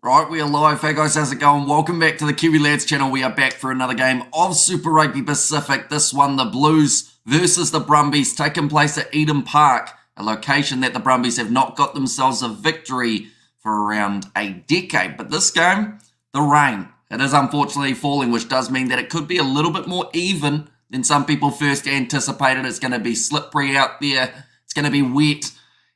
Right, we are live. Hey guys, how's it going? Welcome back to the Kiwi Lads channel. We are back for another game of Super Rugby Pacific. This one, the Blues versus the Brumbies, taking place at Eden Park, a location that the Brumbies have not got themselves a victory for around a decade. But this game, the rain, it is unfortunately falling, which does mean that it could be a little bit more even than some people first anticipated. It's going to be slippery out there. It's going to be wet.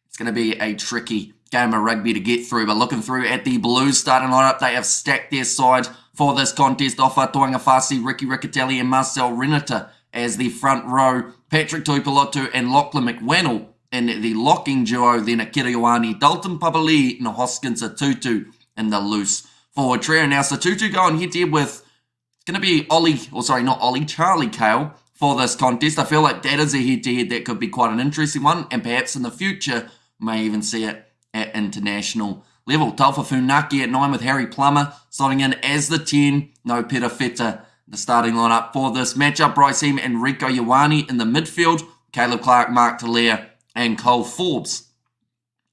It's going to be a tricky game of rugby to get through. But looking through at the Blues starting lineup, they have stacked their side for this contest. Ofa Toangafasi, Ricky Riccatelli and Marcel Renata as the front row. Patrick Tuipulotu and Lachlan McWannell in the locking duo. Then Akira Ioane, Dalton Papali and Hoskins Atutu in the loose forward trio. Now Satutu going head-to-head with, it's going to be Charlie Cale for this contest. I feel like that is a head-to-head that could be quite an interesting one, and perhaps in the future may even see it at international level. Taufa Funaki at 9 with Harry Plummer slotting in as the 10. No Peter Feta, the starting lineup for this matchup. Bryce Heem and Rico Ioane in the midfield. Caleb Clark, Mark Talia and Cole Forbes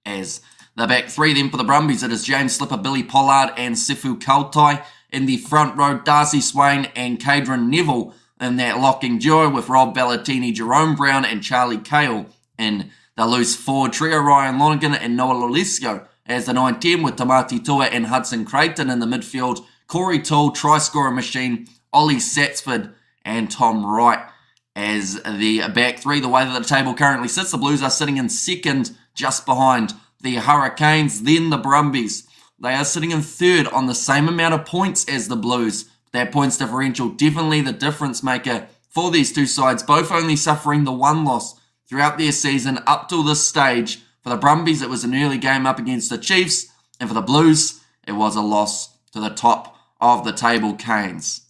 as the back three. Then for the Brumbies, it is James Slipper, Billy Pollard and Sifu Kautai in the front row. Darcy Swain and Cadron Neville in that locking duo with Rob Ballatini, Jerome Brown and Charlie Cale in the loose forward trio. Ryan Lonergan and Noah Lolesio as the 9-10 with Tamati Tua and Hudson Creighton in the midfield. Corey Toole, try-scorer machine, Ollie Satsford and Tom Wright as the back three. The way that the table currently sits, the Blues are sitting in second just behind the Hurricanes. Then the Brumbies, they are sitting in third on the same amount of points as the Blues. That points differential definitely the difference maker for these two sides, both only suffering the one loss throughout their season up till this stage. For the Brumbies, it was an early game up against the Chiefs, and for the Blues, it was a loss to the top of the table Canes.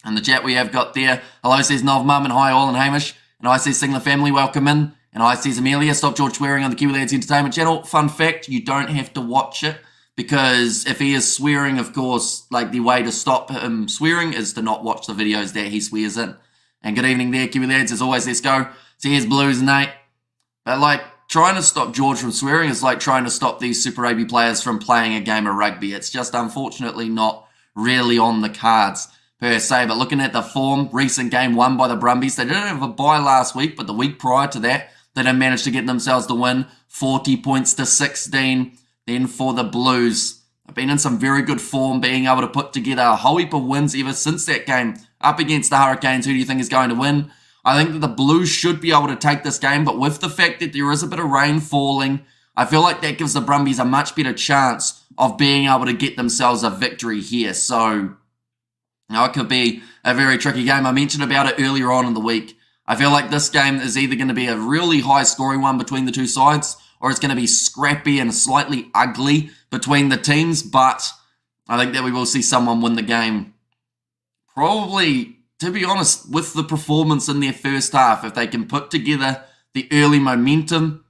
And the chat we have got there, hello says Nov Mum and hi all and Hamish, and I says Singler Family, welcome in, and I says Amelia, stop George swearing on the Kiwi Lads Entertainment channel. Fun fact, you don't have to watch it, because if he is swearing, of course, like the way to stop him swearing is to not watch the videos that he swears in. And good evening there, Kiwi Lads, as always, let's go. So here's Blues, Nate. But like, trying to stop George from swearing is like trying to stop these Super Rugby players from playing a game of rugby. It's just unfortunately not really on the cards per se. But looking at the form, recent game won by the Brumbies. They didn't have a bye last week, but the week prior to that, they did manage to get themselves the win, 40 points to 16. Then for the Blues, they've been in some very good form, being able to put together a whole heap of wins ever since that game up against the Hurricanes. Who do you think is going to win? I think that the Blues should be able to take this game, but with the fact that there is a bit of rain falling, I feel like that gives the Brumbies a much better chance of being able to get themselves a victory here. So, it could be a very tricky game. I mentioned about it earlier on in the week. I feel like this game is either going to be a really high-scoring one between the two sides, or it's going to be scrappy and slightly ugly between the teams, but I think that we will see someone win the game. Probably, to be honest, with the performance in their first half, if they can put together the early momentum,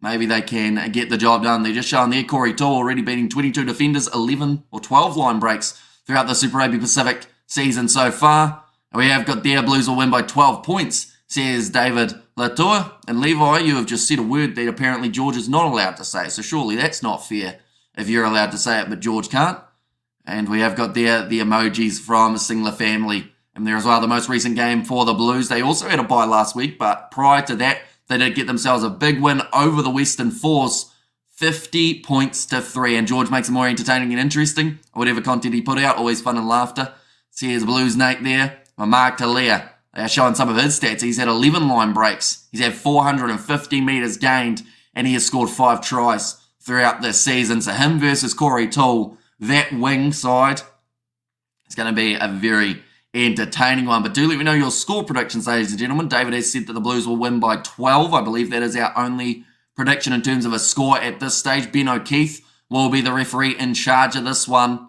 maybe they can get the job done. They're just showing there Corey Toole already beating 22 defenders, 11 or 12 line breaks throughout the Super Rugby Pacific season so far. And we have got their Blues will win by 12 points, says David Latour. And Levi, you have just said a word that apparently George is not allowed to say. So surely that's not fair if you're allowed to say it, but George can't. And we have got there the emojis from Singler Family. And there as well, the most recent game for the Blues. They also had a bye last week, but prior to that, they did get themselves a big win over the Western Force, 50 points to 3. And George makes it more entertaining and interesting. Whatever content he put out, always fun and laughter. So here's Blues Nate there. Mark Talia, they are showing some of his stats. He's had 11 line breaks. He's had 450 metres gained, and he has scored 5 tries throughout this season. So him versus Corey Toole, that wing side, is going to be a very entertaining one. But do let me know your score predictions, ladies and gentlemen. David has said that the Blues will win by 12. I believe that is our only prediction in terms of a score at this stage. Ben O'Keefe will be the referee in charge of this one.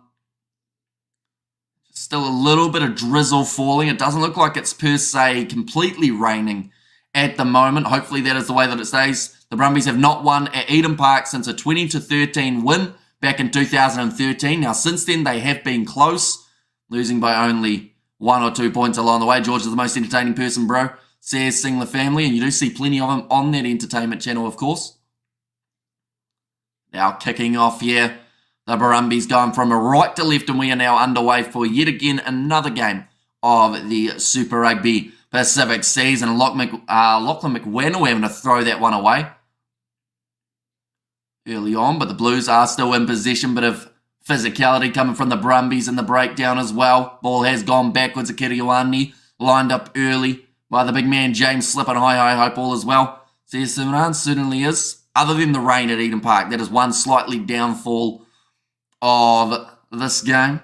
Still a little bit of drizzle falling. It doesn't look like it's per se completely raining at the moment. Hopefully that is the way that it stays. The Brumbies have not won at Eden Park since a 20-13 win back in 2013. Now since then they have been close, losing by only 1 or 2 points along the way. George is the most entertaining person, bro, says Singler Family, and you do see plenty of them on that entertainment channel, of course. Now kicking off here The Brumbies going from a right to left, and we are now underway for yet again another game of the Super Rugby Pacific season. Lachlan McWenner having to throw that one away early on, but the Blues are still in possession. Bit of physicality coming from the Brumbies in the breakdown as well. Ball has gone backwards. Akira Ioane lined up early by the big man James slipping high ball as well. Says Simran certainly is. Other than the rain at Eden Park, that is one slightly downfall of this game.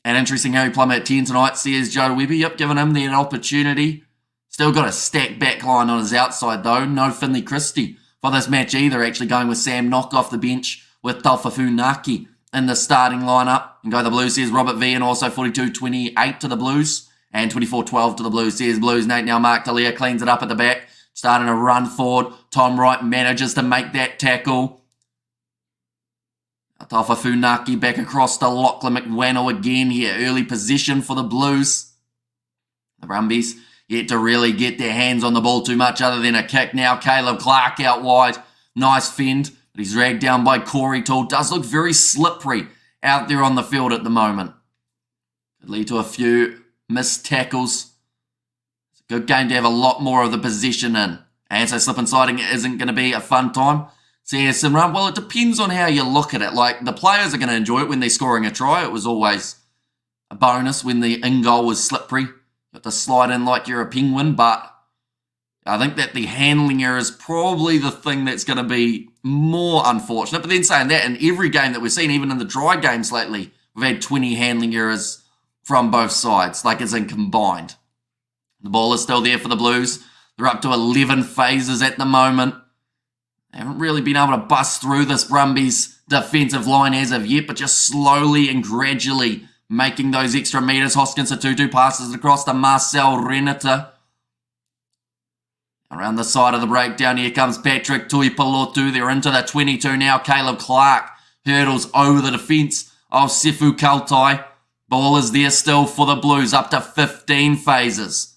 And interesting, Harry Plummer at 10 tonight, says Joe Webber. Yep, giving him that opportunity. Still got a stacked back line on his outside though. No Finley Christie for this match either. Actually going with Sam Knock off the bench with Taufafu Naki in the starting lineup. And go the Blues, says Robert V, and also 42-28 to the Blues. And 24-12 to the Blues, says Blues. Nate now Mark Talia cleans it up at the back. Starting to run forward. Tom Wright manages to make that tackle. Taufafu Naki back across to Lachlan McWenner again here. Early position for the Blues. The Brumbies yet to really get their hands on the ball too much other than a kick now. Caleb Clark out wide. Nice fend, but he's dragged down by Corey Toole. Does look very slippery out there on the field at the moment. Could lead to a few missed tackles. It's a good game to have a lot more of the possession in. And so slip and sliding isn't going to be a fun time. Says Simran, well, it depends on how you look at it. Like, the players are going to enjoy it when they're scoring a try. It was always a bonus when the in-goal was slippery. Got to slide in like you're a penguin, but I think that the handling error is probably the thing that's going to be more unfortunate. But then saying that, in every game that we've seen, even in the dry games lately, we've had 20 handling errors from both sides, like as in combined. The ball is still there for the Blues. They're up to 11 phases at the moment. They haven't really been able to bust through this Brumbies defensive line as of yet, but just slowly and gradually making those extra meters. Hoskins Tutu passes it across to Marcel Renata. Around the side of the breakdown, here comes Patrick Tuipulotu. They're into the 22 now. Caleb Clark hurdles over the defence of Sefu Kautai. Ball is there still for the Blues, up to 15 phases.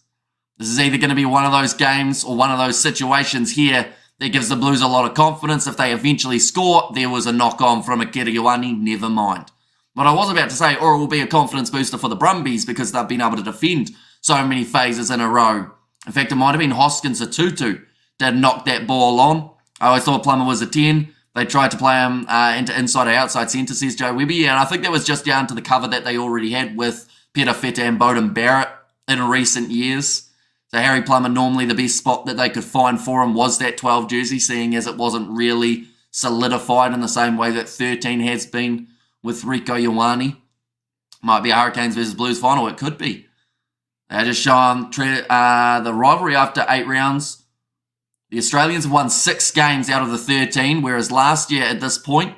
This is either going to be one of those games or one of those situations here that gives the Blues a lot of confidence. If they eventually score, there was a knock-on from Akira Ioane, never mind. But I was about to say, or it will be a confidence booster for the Brumbies because they've been able to defend so many phases in a row. In fact, it might have been Hoskins Tutu that knocked that ball on. I always thought Plummer was a 10. They tried to play him into inside or outside centre, says Joe Webber. And I think that was just down to the cover that they already had with Peter Feta and Bowden Barrett in recent years. So Harry Plummer, normally the best spot that they could find for him was that 12 jersey, seeing as it wasn't really solidified in the same way that 13 has been with Rieko Ioane. Might be a Hurricanes versus Blues final. It could be. They're just showing the rivalry after 8 rounds. The Australians have won 6 games out of the 13, whereas last year at this point,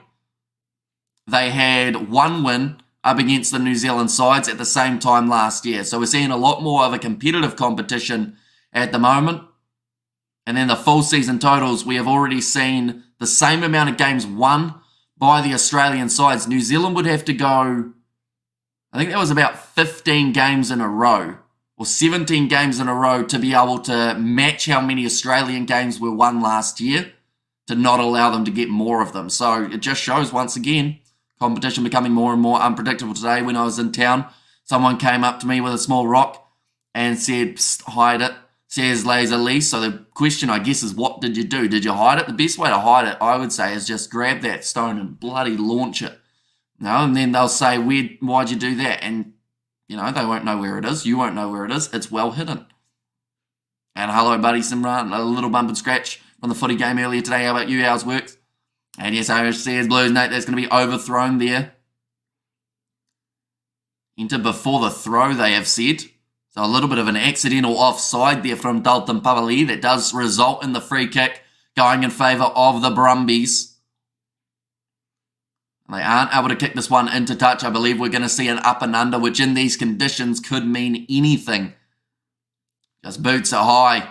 they had 1 win up against the New Zealand sides at the same time last year. So we're seeing a lot more of a competitive competition at the moment. And then the full season totals, we have already seen the same amount of games won by the Australian sides. New Zealand would have to go, I think that was about 15 games in a row, or 17 games in a row to be able to match how many Australian games were won last year to not allow them to get more of them. So it just shows once again, competition becoming more and more unpredictable. Today when I was in town, someone came up to me with a small rock and said, "Psst, hide it," says Laser Lee. So the question, I guess, is what did you do? Did you hide it? The best way to hide it, I would say, is just grab that stone and bloody launch it. No, and then they'll say, why'd you do that? And, you know, they won't know where it is. You won't know where it is. It's well hidden. And hello, buddy Simran. A little bump and scratch from the footy game earlier today. How about you? How's works? And yes, Irish says Blues, Nate, that's going to be overthrown there. Enter before the throw, they have said. So a little bit of an accidental offside there from Dalton Pavali that does result in the free kick going in favour of the Brumbies. They aren't able to kick this one into touch. I believe we're going to see an up and under, which in these conditions could mean anything. Just boots it high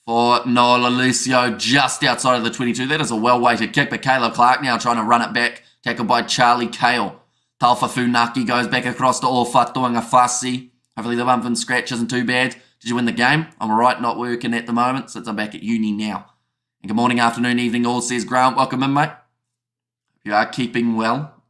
for Noel Lucio just outside of the 22. That is a well-weighted kick, but Caleb Clark now trying to run it back. Tackled by Charlie Kale. Taufafu Naki goes back across to Ofatuanga-Fasi. Hopefully the bump and scratch isn't too bad. Did you win the game? I'm alright, not working at the moment since I'm back at uni now. And good morning, afternoon, evening all, says Grant. Welcome in, mate. You are keeping well.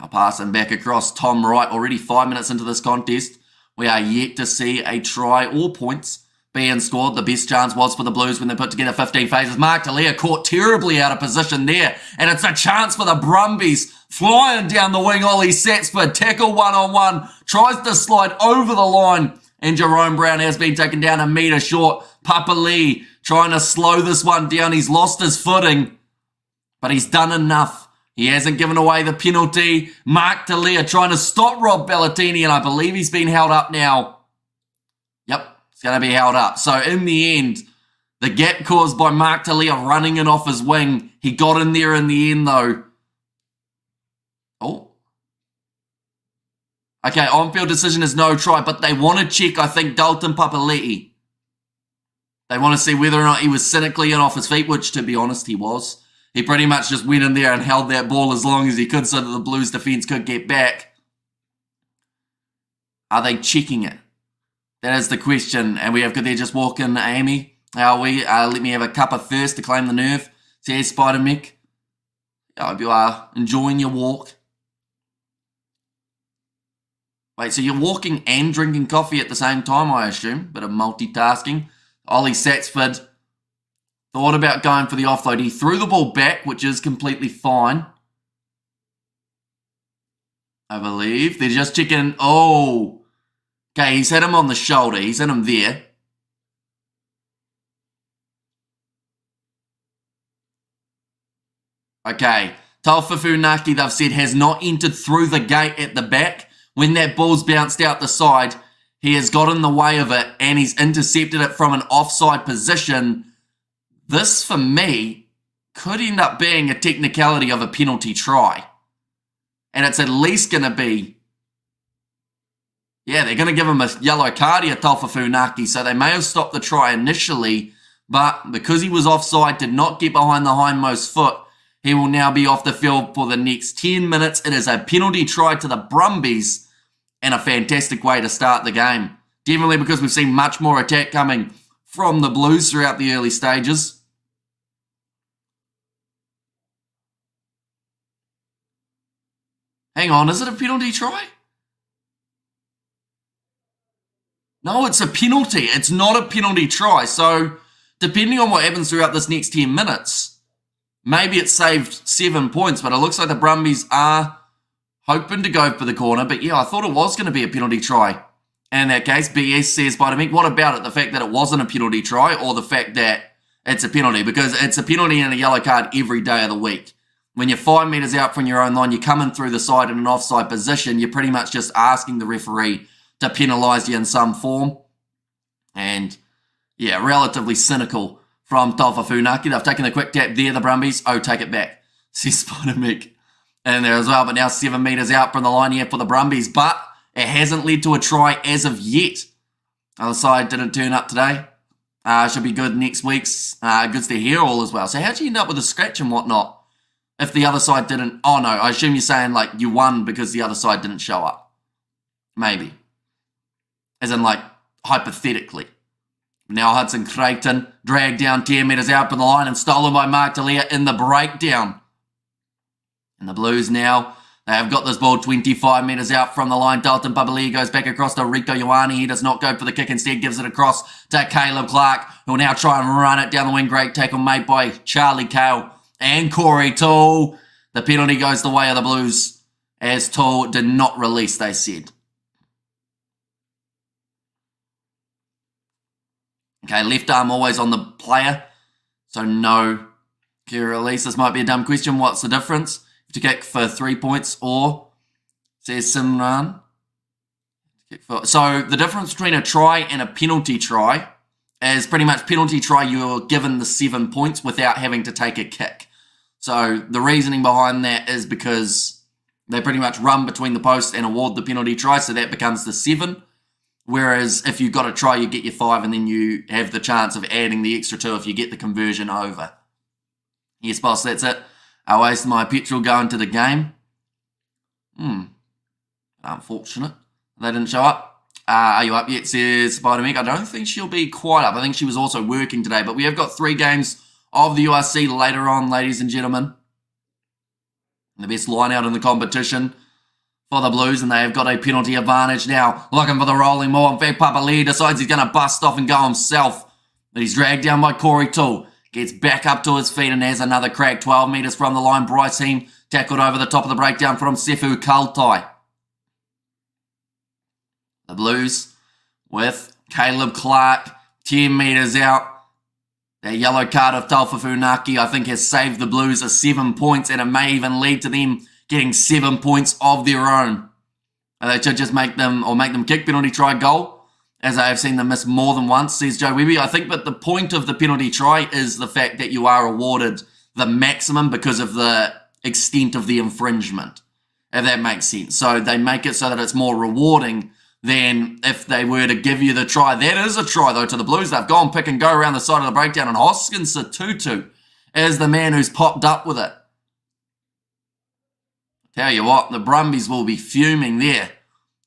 Now passing back across Tom Wright, already 5 minutes into this contest. We are yet to see a try or points being scored. The best chance was for the Blues when they put together 15 phases. Mark Delia caught terribly out of position there. And it's a chance for the Brumbies. Flying down the wing, Ollie Satsford. Tackle one-on-one. Tries to slide over the line. And Jerome Brown has been taken down a metre short. Papa Lee trying to slow this one down. He's lost his footing. But he's done enough. He hasn't given away the penalty. Mark Delia trying to stop Rob Bellatini. And I believe he's been held up now. Yep. It's going to be held up. So in the end, the gap caused by Mark Delia running in off his wing. He got in there in the end though. Oh. Okay, on-field decision is no try, but they want to check, I think, Dalton Papali'i. They want to see whether or not he was cynically in off his feet, which, to be honest, he was. He pretty much just went in there and held that ball as long as he could so that the Blues defence could get back. Are they checking it? That is the question. And we have got there just walking, Amy. How are we? Let me have a cuppa first to claim the nerve. Says Spider Mick. I hope you are enjoying your walk. Wait, so you're walking and drinking coffee at the same time, I assume? Bit of multitasking. Ollie Satsford thought about going for the offload. He threw the ball back, which is completely fine. I believe. They're just checking. Oh. Okay, he's hit him on the shoulder. He's hit him there. Okay. Taufafunaki, they've said, has not entered through the gate at the back. When that ball's bounced out the side, he has got in the way of it and he's intercepted it from an offside position. This, for me, could end up being a technicality of a penalty try. And it's at least going to be... Yeah, they're going to give him a yellow card here, Taufafunaki, so they may have stopped the try initially, but because he was offside, did not get behind the hindmost foot, he will now be off the field for the next 10 minutes. It is a penalty try to the Brumbies and a fantastic way to start the game. Definitely because we've seen much more attack coming from the Blues throughout the early stages. Hang on, is it a penalty try? No, it's a penalty. It's not a penalty try. So, depending on what happens throughout this next 10 minutes, maybe it saved 7 points, but it looks like the Brumbies are hoping to go for the corner. But yeah, I thought it was going to be a penalty try. And in that case, BS says, by me, what about it? The fact that it wasn't a penalty try or the fact that it's a penalty? Because it's a penalty and a yellow card every day of the week. When you're 5 metres out from your own line, you're coming through the side in an offside position, you're pretty much just asking the referee to penalise you in some form. And, yeah, relatively cynical from Taufafunaki. They've taken a quick tap there, the Brumbies. Oh, take it back. Says Spider Mick in there as well. But now 7 metres out from the line here for the Brumbies. But it hasn't led to a try as of yet. Other side didn't turn up today. Should be good next week's. Goods to hear all as well. So how'd you end up with a scratch and whatnot? If the other side didn't... Oh, no. I assume you're saying, like, you won because the other side didn't show up. Maybe. As in, like, hypothetically. Now Hudson Creighton dragged down 10 metres out from the line and stolen by Mark Delia in the breakdown. And the Blues now, they have got this ball 25 metres out from the line. Dalton Papali'i goes back across to Rico Ioane. He does not go for the kick. Instead gives it across to Caleb Clark, who will now try and run it down the wing. Great tackle made by Charlie Cale and Corey Toole. The penalty goes the way of the Blues as Toole did not release, they said. Okay, left arm always on the player, so no clear release. This might be a dumb question. What's the difference? To kick for 3 points or, says Simran. So the difference between a try and a penalty try is pretty much penalty try, you're given the 7 points without having to take a kick. So the reasoning behind that is because they pretty much run between the posts and award the penalty try, so that becomes the 7. Whereas if you got a try, you get your 5, and then you have the chance of adding the extra 2 if you get the conversion over. Yes, boss, that's it. I wasted my petrol going to the game. Unfortunate. They didn't show up. Are you up yet, says Spider Mick? I don't think she'll be quite up. I think she was also working today. But we have got 3 games of the URC later on, ladies and gentlemen. The best line out in the competition. for the Blues, and they have got a penalty advantage now. Looking for the rolling maul. In fact, Papali'i decides he's going to bust off and go himself. But he's dragged down by Corey Toole. Gets back up to his feet and has another crack. 12 metres from the line. Bryce Heem tackled over the top of the breakdown from Sefu Kaltai. The Blues with Caleb Clark 10 metres out. That yellow card of Taufafunaki, I think, has saved the Blues 7 points, and it may even lead to them getting 7 points of their own. They should just make them kick penalty try goal, as I have seen them miss more than once, says Joe Webby. I think, but the point of the penalty try is the fact that you are awarded the maximum because of the extent of the infringement, if that makes sense. So they make it so that it's more rewarding than if they were to give you the try. That is a try, though, to the Blues. They've gone pick and go around the side of the breakdown, and Hoskins Tutu is the man who's popped up with it. Tell you what, the Brumbies will be fuming there.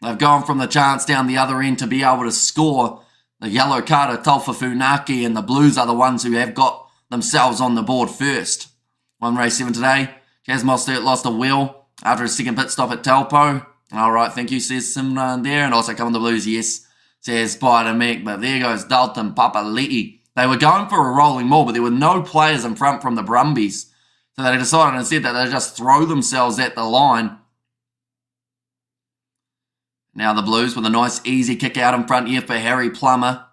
They've gone from the chance down the other end to be able to score the yellow card of Taufafunaki, and the Blues are the ones who have got themselves on the board first. 1 race 7 today. Chaz Mostert lost a wheel after a second pit stop at Taupo. All right, thank you, says Simran there. And also come on the Blues, yes, says Spider Mick. But there goes Dalton Papali'i. They were going for a rolling maul, but there were no players in front from the Brumbies. So they decided instead that they just throw themselves at the line. Now the Blues with a nice easy kick out in front here for Harry Plummer.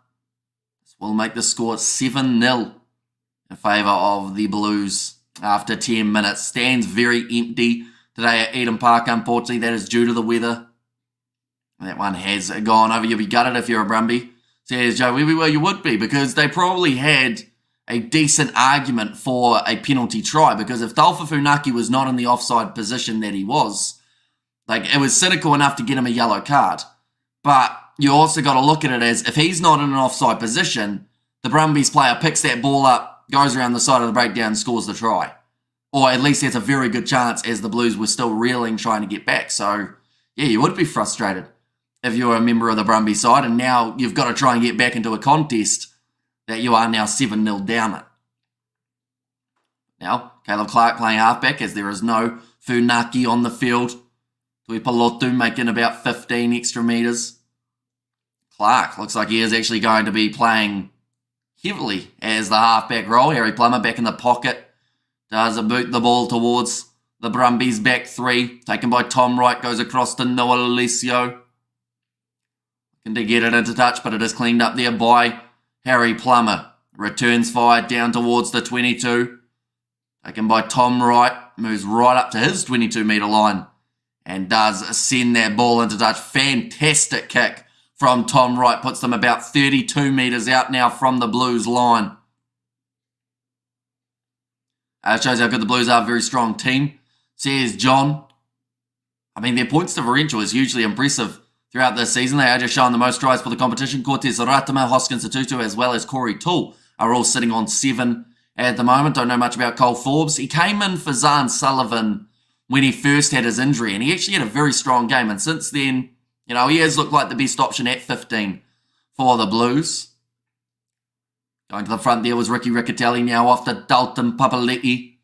This will make the score 7-0 in favour of the Blues after 10 minutes. Stands very empty today at Eden Park, unfortunately. That is due to the weather. That one has gone over. You'll be gutted if you're a Brumbie. Says Joe Webby. Well, you would be, because they probably had a decent argument for a penalty try, because if Taufafunaki was not in the offside position that he was, like, it was cynical enough to get him a yellow card. But you also got to look at it as, if he's not in an offside position, the Brumbies player picks that ball up, goes around the side of the breakdown, and scores the try. Or at least there's a very good chance, as the Blues were still reeling trying to get back. So, yeah, you would be frustrated if you're a member of the Brumbies side, and now you've got to try and get back into a contest that you are now 7-0 down at. Now, Caleb Clark playing halfback, as there is no Funaki on the field. Tuipalotu making about 15 extra metres. Clark looks like he is actually going to be playing heavily as the halfback role. Harry Plummer back in the pocket. Does a boot the ball towards the Brumbies back three. Taken by Tom Wright. Goes across to Noah Alessio. Looking to get it into touch, but it is cleaned up there by Harry Plummer. Returns fired down towards the 22. Taken by Tom Wright. Moves right up to his 22-metre line. And does send that ball into touch. Fantastic kick from Tom Wright. Puts them about 32 metres out now from the Blues line. Shows how good the Blues are. A very strong team, says John. I mean, their points differential is hugely impressive throughout this season. They are just showing the most tries for the competition. Cortez Ratama, Hoskins Tutu, as well as Corey Toole are all sitting on 7 at the moment. Don't know much about Cole Forbes. He came in for Zahn Sullivan when he first had his injury, and he actually had a very strong game. And since then, you know, he has looked like the best option at 15 for the Blues. Going to the front there was Ricky Riccatelli, now off to Dalton Papali'i.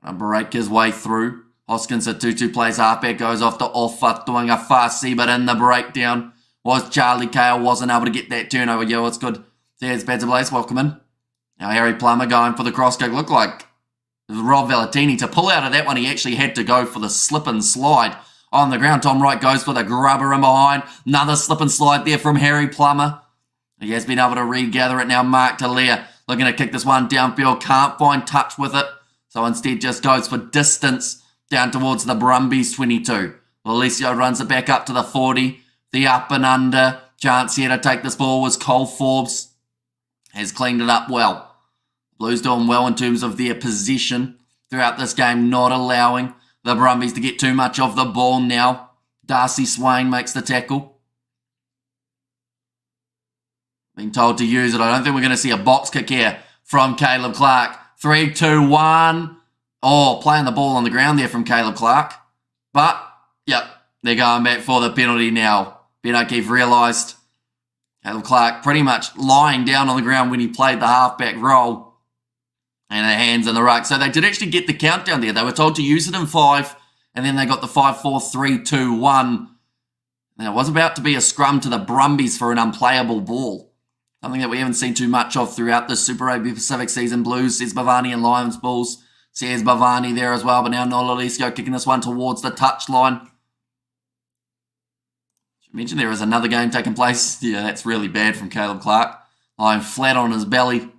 Gonna break his way through. Hoskins Tutu plays halfback, goes off to Offa, doing a fast see, but in the breakdown was Charlie Cale, wasn't able to get that turnover. Yeah, it's good. There's Badger Blaze, welcome in. Now Harry Plummer going for the cross kick. Looked like Rob Valentini. To pull out of that one, he actually had to go for the slip and slide on the ground. Tom Wright goes for the grubber in behind. Another slip and slide there from Harry Plummer. He has been able to regather it now. Mark Talia looking to kick this one downfield. Can't find touch with it. So instead just goes for distance down towards the Brumbies 22. Alessio runs it back up to the 40. The up and under. Chance here to take this ball was Cole Forbes. Has cleaned it up well. Blues doing well in terms of their possession throughout this game. Not allowing the Brumbies to get too much of the ball now. Darcy Swain makes the tackle. Being told to use it. I don't think we're going to see a box kick here from Caleb Clark. 3, 2, 1. Oh, playing the ball on the ground there from Caleb Clark. But, yep, they're going back for the penalty now. Ben O'Keefe realised Caleb Clark pretty much lying down on the ground when he played the halfback role. And the hands in the ruck. So they did actually get the countdown there. They were told to use it in 5. And then they got the 5-4-3-2-1. And it was about to be a scrum to the Brumbies for an unplayable ball. Something that we haven't seen too much of throughout the Super Rugby Pacific season. Blues, says Bavani and Lions Bulls. Says Bavani there as well, but now Nololisco kicking this one towards the touchline. Should mention there is another game taking place. Yeah, that's really bad from Caleb Clark. Lying flat on his belly.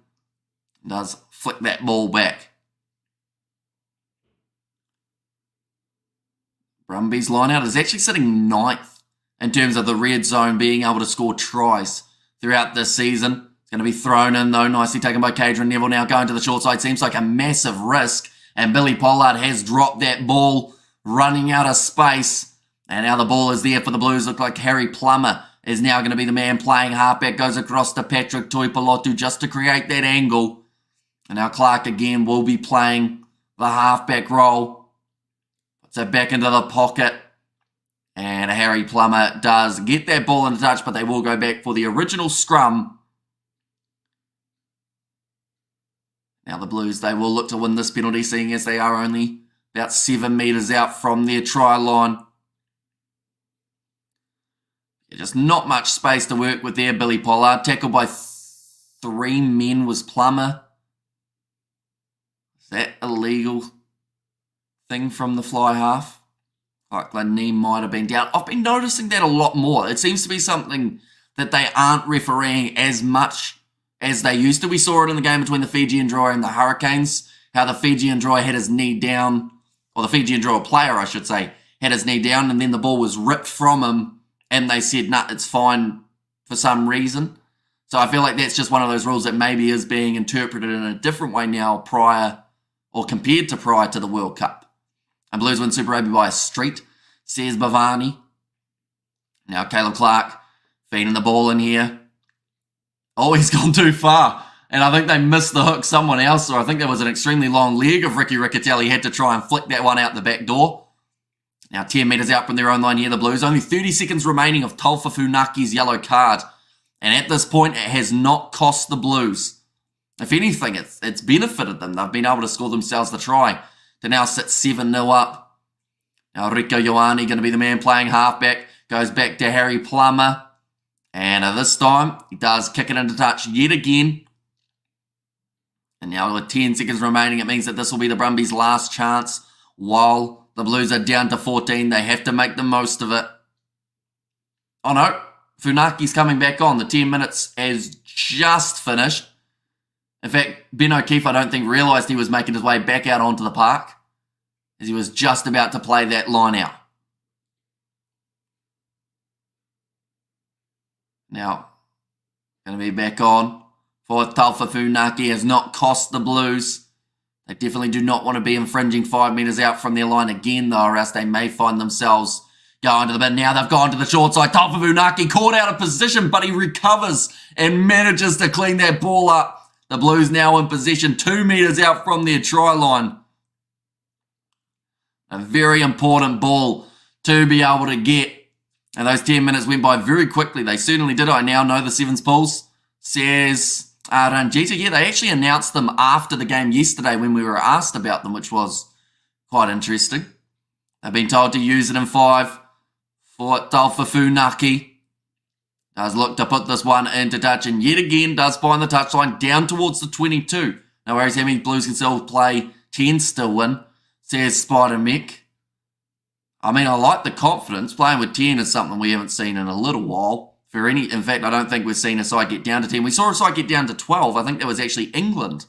Does flick that ball back. Brumbies lineout is actually sitting 9th in terms of the red zone being able to score tries throughout this season. It's going to be thrown in though, nicely taken by Cadron Neville now going to the short side. Seems like a massive risk, and Billy Pollard has dropped that ball, running out of space, and now the ball is there for the Blues. Look like Harry Plummer is now going to be the man playing halfback, goes across to Patrick Tuipulotu just to create that angle, and now Clark again will be playing the halfback role. Puts it back into the pocket. And Harry Plummer does get that ball in touch, but they will go back for the original scrum. Now the Blues, they will look to win this penalty, seeing as they are only about 7 metres out from their try line. Yeah, just not much space to work with there, Billy Pollard. Tackled by 3 men was Plummer. Is that a legal thing from the fly half? Auckland knee might have been down. I've been noticing that a lot more. It seems to be something that they aren't refereeing as much as they used to. We saw it in the game between the Fijian drawer and the Hurricanes, how the Fijian drawer had his knee down, or the Fijian drawer player, I should say, had his knee down, and then the ball was ripped from him, and they said, nah, it's fine for some reason. So I feel like that's just one of those rules that maybe is being interpreted in a different way now prior, or compared to prior to the World Cup. And Blues win Super Rugby by a street, says Bavani. Now Caleb Clark feeding the ball in here. Oh, he's gone too far. And I think they missed the hook someone else, or I think there was an extremely long leg of Ricky Riccatelli. Had to try and flick that one out the back door. Now 10 metres out from their own line here, the Blues. Only 30 seconds remaining of Taufa Funaki's yellow card. And at this point, it has not cost the Blues. If anything, it's benefited them. They've been able to score themselves the try to now sit 7-0 up. Now Rico Ioane going to be the man playing halfback. Goes back to Harry Plummer. And this time, he does kick it into touch yet again. And now with 10 seconds remaining, it means that this will be the Brumbies' last chance. While the Blues are down to 14, they have to make the most of it. Oh no, Funaki's coming back on. The 10 minutes has just finished. In fact, Ben O'Keefe, I don't think, realised he was making his way back out onto the park, as he was just about to play that line out. Now, going to be back on for Taufa Funaki. Has not cost the Blues. They definitely do not want to be infringing 5 metres out from their line again, though, or else they may find themselves going to the bin. Now they've gone to the short side. Taufa Funaki caught out of position, but he recovers and manages to clean that ball up. The Blues now in possession 2 metres out from their try line. A very important ball to be able to get. And those 10 minutes went by very quickly. They certainly did. I now know the Sevens pools, says Ranjita. Yeah, they actually announced them after the game yesterday when we were asked about them, which was quite interesting. They've been told to use it in 5 for Taufa Funaki. Does look to put this one into touch, and yet again does find the touchline down towards the 22. No worries, Hammy. Blues can still play 10, still win, says Spider Mech. I mean, I like the confidence. Playing with 10 is something we haven't seen in a little while. In fact, I don't think we've seen a side get down to 10. We saw a side get down to 12. I think that was actually England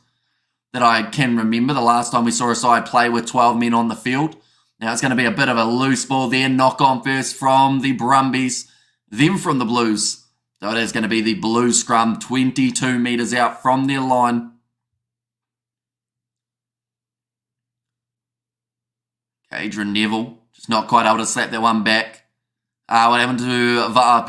that I can remember the last time we saw a side play with 12 men on the field. Now it's going to be a bit of a loose ball there. Knock on first from the Brumbies, then from the Blues. So it is going to be the Blues scrum 22 metres out from their line. Adrian Neville just not quite able to slap that one back. What happened to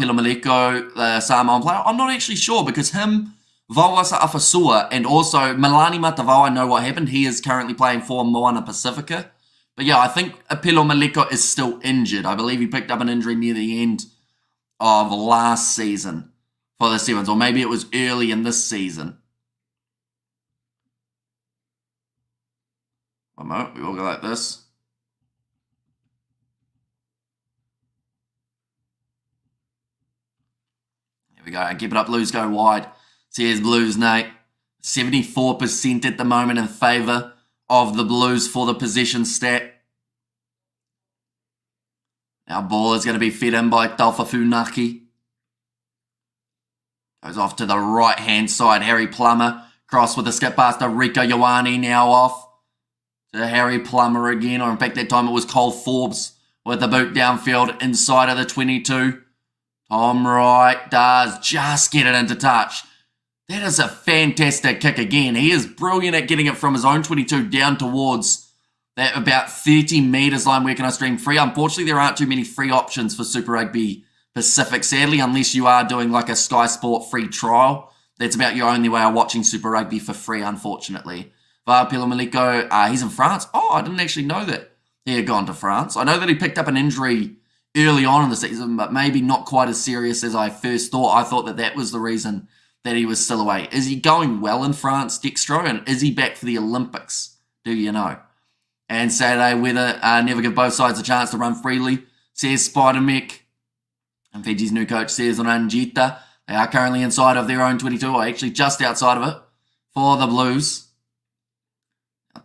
Pilomaleko, the Samoan player? I'm not actually sure, because him, Vauasa Afasua, and also Milani Matavao, I know what happened. He is currently playing for Moana Pacifica. But yeah, I think Pilomaleko is still injured. I believe he picked up an injury near the end of last season for the Sevens, or maybe it was early in this season. One moment, we will go like this. we go. Keep it up, Blues go wide. Says Blues, Nate. 74% at the moment in favour of the Blues for the possession stat. Now ball is going to be fed in by Taufafunaki. Goes off to the right-hand side. Harry Plummer. Cross with a skip pass to Rico Ioane. Now off to Harry Plummer again. Or in fact, that time it was Cole Forbes with the boot downfield inside of the 22. Tom Wright does just get it into touch. That is a fantastic kick again. He is brilliant at getting it from his own 22 down towards that about 30 metres line. Where can I stream free? Unfortunately, there aren't too many free options for Super Rugby Pacific, sadly, unless you are doing like a Sky Sport free trial. That's about your only way of watching Super Rugby for free, unfortunately. Vapilo Maliko, he's in France. Oh, I didn't actually know that he had gone to France. I know that he picked up an injury early on in the season, but maybe not quite as serious as I first thought. I thought that that was the reason that he was still away. Is he going well in France, Dextro? And is he back for the Olympics? Do you know? And Saturday, whether never give both sides a chance to run freely, says Spider-Mech. And Fiji's new coach says Ranjita. They are currently inside of their own 22, or actually just outside of it, for the Blues.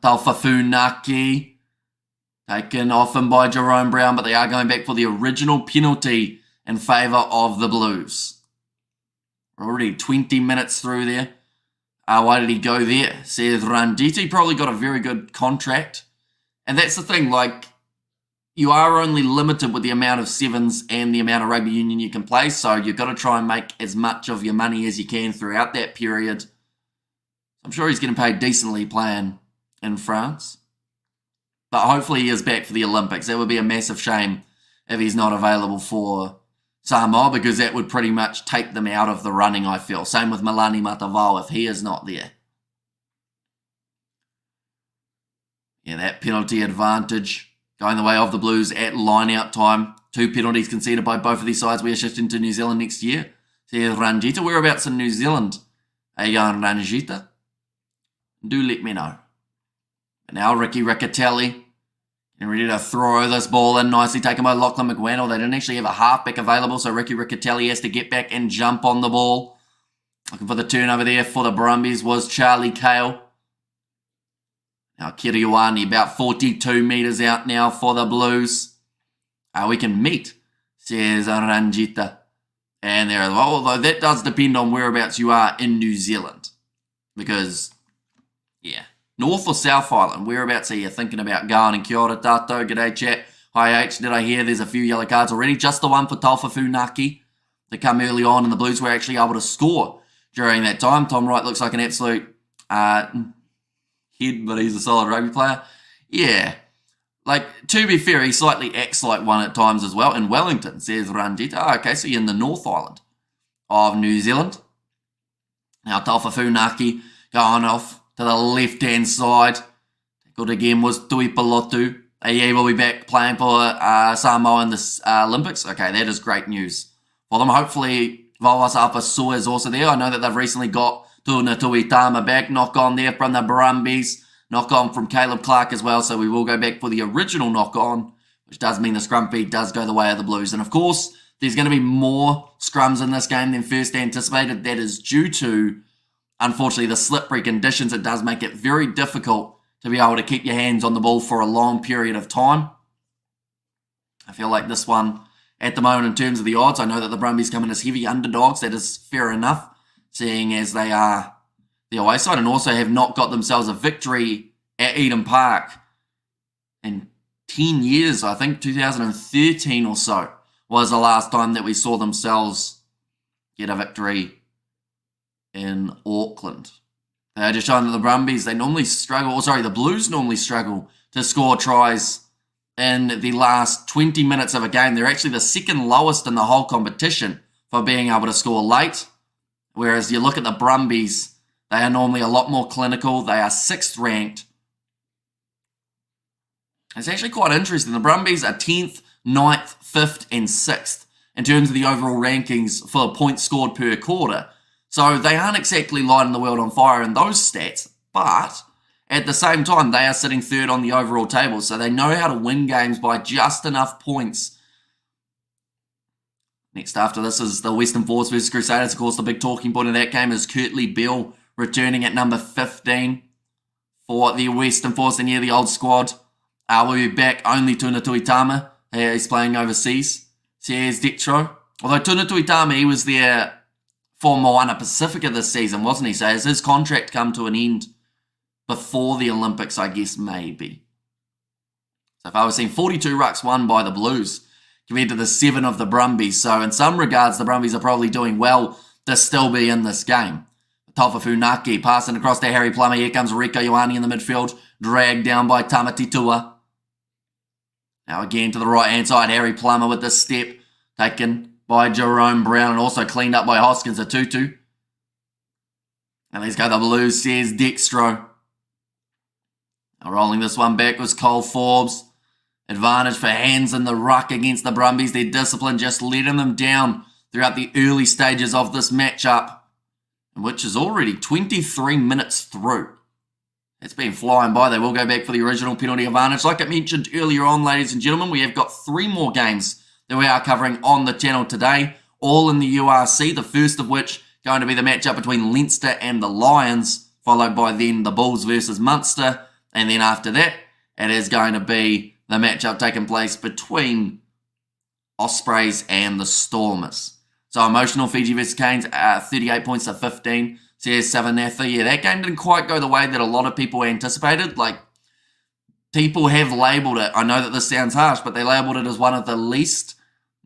Taufafunaki taken off him by Jerome Brown, but they are going back for the original penalty in favour of the Blues. We're already 20 minutes through there. Why did he go there? Says Ranjita. He probably got a very good contract. And that's the thing, like, you are only limited with the amount of sevens and the amount of rugby union you can play, so you've got to try and make as much of your money as you can throughout that period. I'm sure he's getting paid decently playing in France. But hopefully he is back for the Olympics. That would be a massive shame if he's not available for Samoa, because that would pretty much take them out of the running, I feel. Same with Milani Matavao if he is not there. Yeah, that penalty advantage going the way of the Blues at line-out time. 2 penalties conceded by both of these sides. We are shifting to New Zealand next year. Says Ranjita. Whereabouts in New Zealand are you going, Ranjita? Do let me know. And now Ricky Riccatelli getting ready to throw this ball in. Nicely taken by Lachlan McWannell. They didn't actually have a halfback available, so Ricky Riccatelli has to get back and jump on the ball. Looking for the turnover there for the Brumbies was Charlie Cale. Now Kiriwani about 42 metres out now for the Blues. We can meet, says Ranjita. And there as well, although that does depend on whereabouts you are in New Zealand. Because, yeah, North or South Island, whereabouts are you thinking about going? And kia ora tato, g'day chat. Hi H, did I hear there's a few yellow cards already? Just the one for Taufafunaki to come early on, and the Blues were actually able to score during that time. Tom Wright looks like an absolute head, but he's a solid rugby player. Yeah, like, to be fair, he slightly acts like one at times as well. In Wellington, says Ranjita. Oh, okay, so you're in the North Island of New Zealand. Now Taufafunaki going off to the left-hand side. Tackled again was Tuipulotu. He will be back playing for Samoa in the Olympics. Okay, that is great news for them. Hopefully, Vawasa Apasua is also there. I know that they've recently got Tuna Tuitama back. Knock on there from the Brumbies. Knock on from Caleb Clark as well. So we will go back for the original knock on, which does mean the scrum feed does go the way of the Blues. And of course, there's going to be more scrums in this game than first anticipated. That is due to, unfortunately, the slippery conditions. It does make it very difficult to be able to keep your hands on the ball for a long period of time. I feel like this one, at the moment, in terms of the odds, I know that the Brumbies come in as heavy underdogs. That is fair enough, seeing as they are the away side and also have not got themselves a victory at Eden Park in 10 years. I think 2013 or so was the last time that we saw themselves get a victory in Auckland. They're just showing that the Brumbies, they normally struggle, the Blues normally struggle to score tries in the last 20 minutes of a game. They're actually the second lowest in the whole competition for being able to score late. Whereas you look at the Brumbies, they are normally a lot more clinical. They are 6th ranked. It's actually quite interesting. The Brumbies are 10th, 9th, 5th, and 6th in terms of the overall rankings for points scored per quarter. So they aren't exactly lighting the world on fire in those stats, but at the same time, they are sitting 3rd on the overall table. So they know how to win games by just enough points Next after this is the Western Force versus Crusaders. Of course, the big talking point of that game is Kurtley Beale returning at number 15 for the Western Force, and the old squad will be back. Only Tuna Tuitama. He's playing overseas. So here's Dextro. Although Tuna Tuitama, he was there for Moana Pacifica this season, wasn't he? So has his contract come to an end before the Olympics, I guess, maybe. So if I was seeing 42 rucks won by the Blues compared to the 7 of the Brumbies. So in some regards, the Brumbies are probably doing well to still be in this game. Tofa Funaki passing across to Harry Plummer. Here comes Rieko Ioane in the midfield, dragged down by Tamatitua. Now again to the right-hand side, Harry Plummer with the step taken by Jerome Brown and also cleaned up by Hoskins Atutu. And let's go the Blues, says Dextro. Now rolling this one back was Cole Forbes. Advantage for hands in the ruck against the Brumbies. Their discipline just letting them down throughout the early stages of this matchup, which is already 23 minutes through. It's been flying by. They will go back for the original penalty advantage. Like I mentioned earlier on, ladies and gentlemen, we have got 3 more games that we are covering on the channel today, all in the URC, the first of which going to be the matchup between Leinster and the Lions, followed by then the Bulls versus Munster, and then after that, it is going to be the matchup taking place between Ospreys and the Stormers. So emotional Fiji versus Canes, 38 points to 15. Says Savanatha. Yeah, that game didn't quite go the way that a lot of people anticipated. Like, people have labelled it, I know that this sounds harsh, but they labelled it as one of the least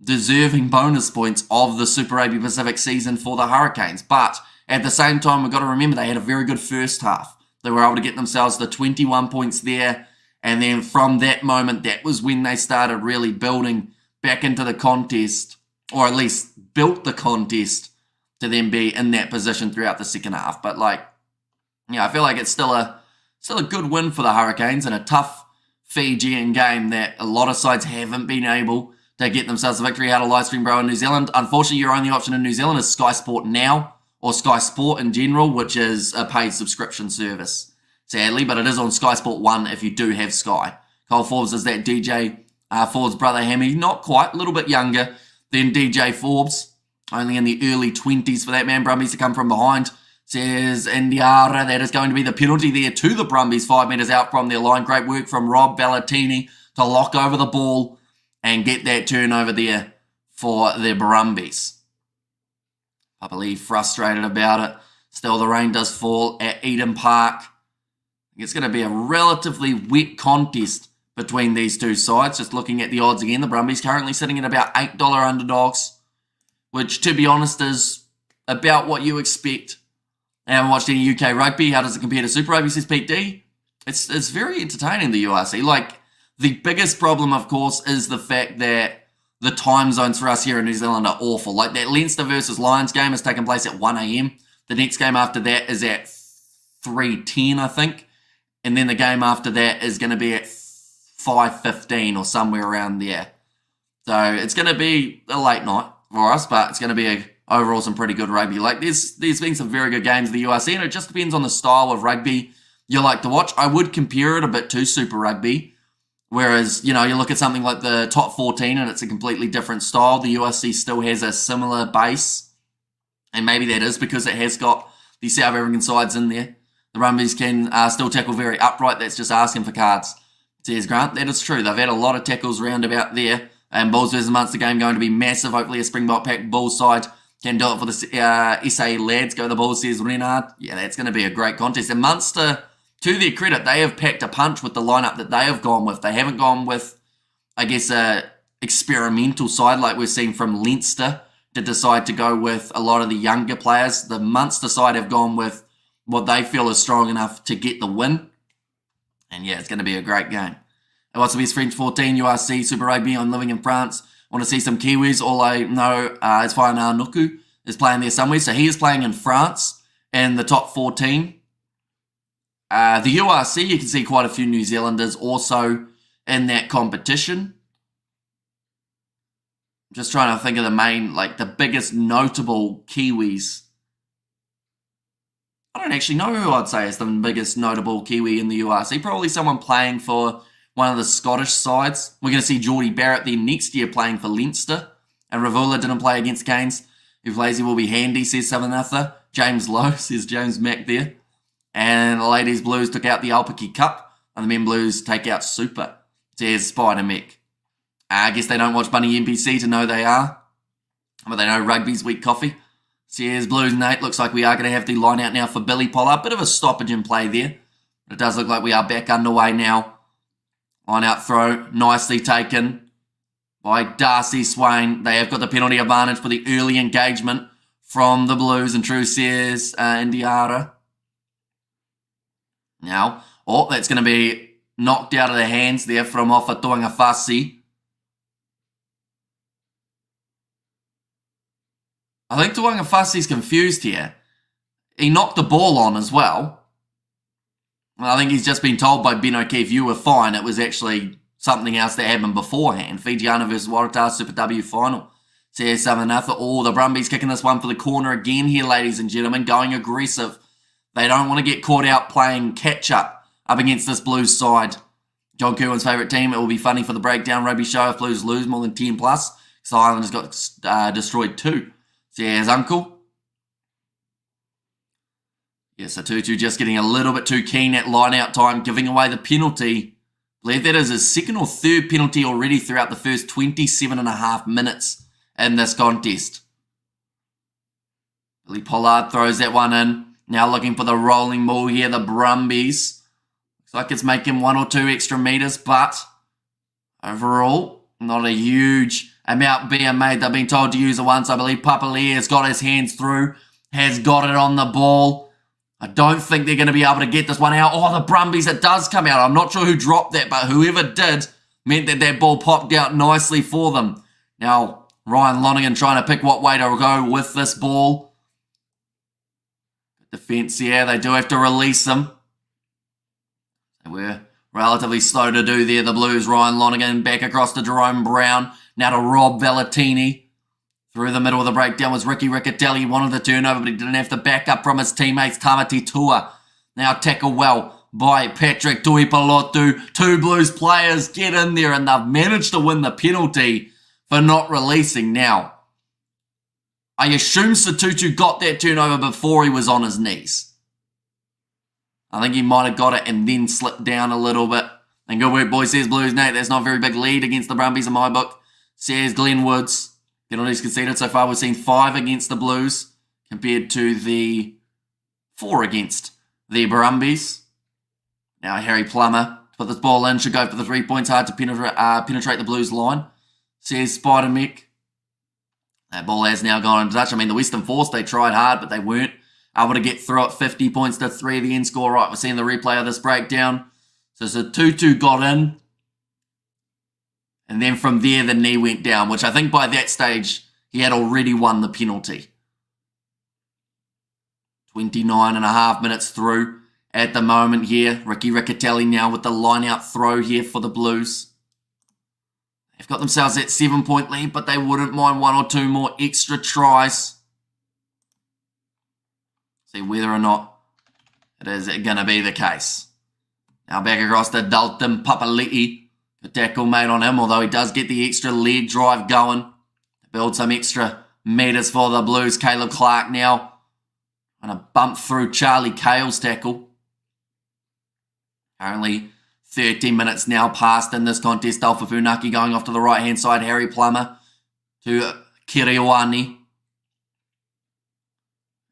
deserving bonus points of the Super Rugby Pacific season for the Hurricanes. But at the same time, we've got to remember they had a very good first half. They were able to get themselves to 21 points there. And then from that moment, that was when they started really building back into the contest, or at least built the contest to then be in that position throughout the second half. But I feel like it's still a good win for the Hurricanes and a tough Fijian game that a lot of sides haven't been able to get themselves a victory. How to Livestream Bro in New Zealand. Unfortunately, your only option in New Zealand is Sky Sport Now, or Sky Sport in general, which is a paid subscription service, sadly, but it is on Sky Sport 1 if you do have Sky. Cole Forbes is that DJ Forbes' brother Hammy, not quite, a little bit younger than DJ Forbes, only in the early 20s for that man. Brumbies to come from behind, says Indiara. That is going to be the penalty there to the Brumbies, 5 metres out from their line. Great work from Rob Ballatini to lock over the ball and get that turnover there for the Brumbies. I believe frustrated about it. Still, the rain does fall at Eden Park. It's going to be a relatively wet contest between these two sides. Just looking at the odds again, the Brumbies currently sitting at about $8 underdogs, which, to be honest, is about what you expect. I haven't watched any UK rugby. How does it compare to Super Rugby, says Pete D? It's very entertaining, the URC. Like, the biggest problem, of course, is the fact that the time zones for us here in New Zealand are awful. Like, that Leinster versus Lions game is taking place at 1 a.m. The next game after that is at 3:10, I think. And then the game after that is going to be at 5:15 or somewhere around there. So it's going to be a late night for us, but it's going to be overall some pretty good rugby. Like, there's been some very good games in the URC, and it just depends on the style of rugby you like to watch. I would compare it a bit to Super Rugby, whereas, you look at something like the top 14 and it's a completely different style. The URC still has a similar base, and maybe that is because it has got the South African sides in there. The Brumbies can still tackle very upright. That's just asking for cards, says Grant. That is true. They've had a lot of tackles round about there. And Bulls versus Munster game going to be massive. Hopefully a Springbok-packed Bulls side can do it for the SA lads. Go the Bulls, says Renard. Yeah, that's going to be a great contest. And Munster, to their credit, they have packed a punch with the lineup that they have gone with. They haven't gone with, I guess, a experimental side like we've seen from Leinster to decide to go with a lot of the younger players. The Munster side have gone with what they feel is strong enough to get the win. And yeah, it's going to be a great game. And what's the best French 14, URC, Super Rugby? I'm living in France. Want to see some Kiwis. All I know is Whanau Nuku is playing there somewhere. So he is playing in France in the top 14. The URC, you can see quite a few New Zealanders also in that competition. I'm just trying to think of the biggest notable Kiwis. I don't actually know who I'd say is the biggest notable Kiwi in the URC. Probably someone playing for one of the Scottish sides. We're going to see Geordie Barrett then next year playing for Leinster. And Ravula didn't play against Canes. If lazy will be handy, says Savanatha. James Lowe, says James Mack there. And the ladies Blues took out the Aupiki Cup. And the men Blues take out Super, says Spider Mac. I guess they don't watch Bunny NPC to know they are. But they know Rugby's Week Coffee. Says Blues Nate, looks like we are going to have the line out now for Billy Pollard. Bit of a stoppage in play there. But it does look like we are back underway now. Line out throw, nicely taken by Darcy Swain. They have got the penalty advantage for the early engagement from the Blues. And True says Indiara. Now, that's going to be knocked out of their hands there from off a Tuangafasi. I think Tuangafasi's confused here. He knocked the ball on as well. I think he's just been told by Ben O'Keefe, you were fine. It was actually something else that happened beforehand. Fijiana versus Waratah Super W final. Says Savanatha. The Brumbies kicking this one for the corner again here, ladies and gentlemen. Going aggressive. They don't want to get caught out playing catch-up against this Blues side. John Kerwin's favourite team. It will be funny for the breakdown rugby show if Blues lose more than 10+. So Islanders got destroyed too. Says Uncle. Yes, so Tutu just getting a little bit too keen at line-out time, giving away the penalty. I believe that is his second or third penalty already throughout the first 27.5 minutes in this contest. Billy Pollard throws that one in. Now looking for the rolling ball here, the Brumbies. Looks like it's making 1 or 2 extra metres, but overall, not a huge amount being made. They've been told to use it once. I believe Papali'i has got his hands through, has got it on the ball. I don't think they're going to be able to get this one out. The Brumbies, it does come out. I'm not sure who dropped that, but whoever did meant that that ball popped out nicely for them. Now, Ryan Lonergan trying to pick what way to go with this ball. Defense, yeah, they do have to release them. They were relatively slow to do there, the Blues. Ryan Lonergan back across to Jerome Brown. Now to Rob Valentini. Through the middle of the breakdown was Ricky Riccatelli. He wanted the turnover, but he didn't have the backup from his teammates. Tamati Tua. Now tackled well by Patrick Tuipalotu. 2 Blues players get in there, and they've managed to win the penalty for not releasing. Now, I assume Satutu got that turnover before he was on his knees. I think he might have got it and then slipped down a little bit. And good work, boys, says Blues Nate. That's not a very big lead against the Brumbies in my book, says Glenn Woods. Penalties conceded so far, we've seen 5 against the Blues compared to the 4 against the Brumbies. Now Harry Plummer to put this ball in, should go for the 3 points, hard to penetrate the Blues line, says Spider Mac. That ball has now gone into touch. I mean, the Western Force, they tried hard, but they weren't able to get through it. 50 points to 3, the end score. Right, we're seeing the replay of this breakdown. So 2-2 got in. And then from there, the knee went down, which I think by that stage, he had already won the penalty. 29.5 minutes through at the moment here. Ricky Riccatelli now with the line-out throw here for the Blues. They've got themselves that 7-point lead, but they wouldn't mind 1 or 2 more extra tries. See whether or not it is going to be the case. Now back across to Dalton Papali'i. The tackle made on him, although he does get the extra leg drive going. Build some extra meters for the Blues. Caleb Clark now trying to bump through Charlie Cale's tackle. Currently 13 minutes now passed in this contest. Alpha Funaki going off to the right-hand side. Harry Plummer to Kiriwani.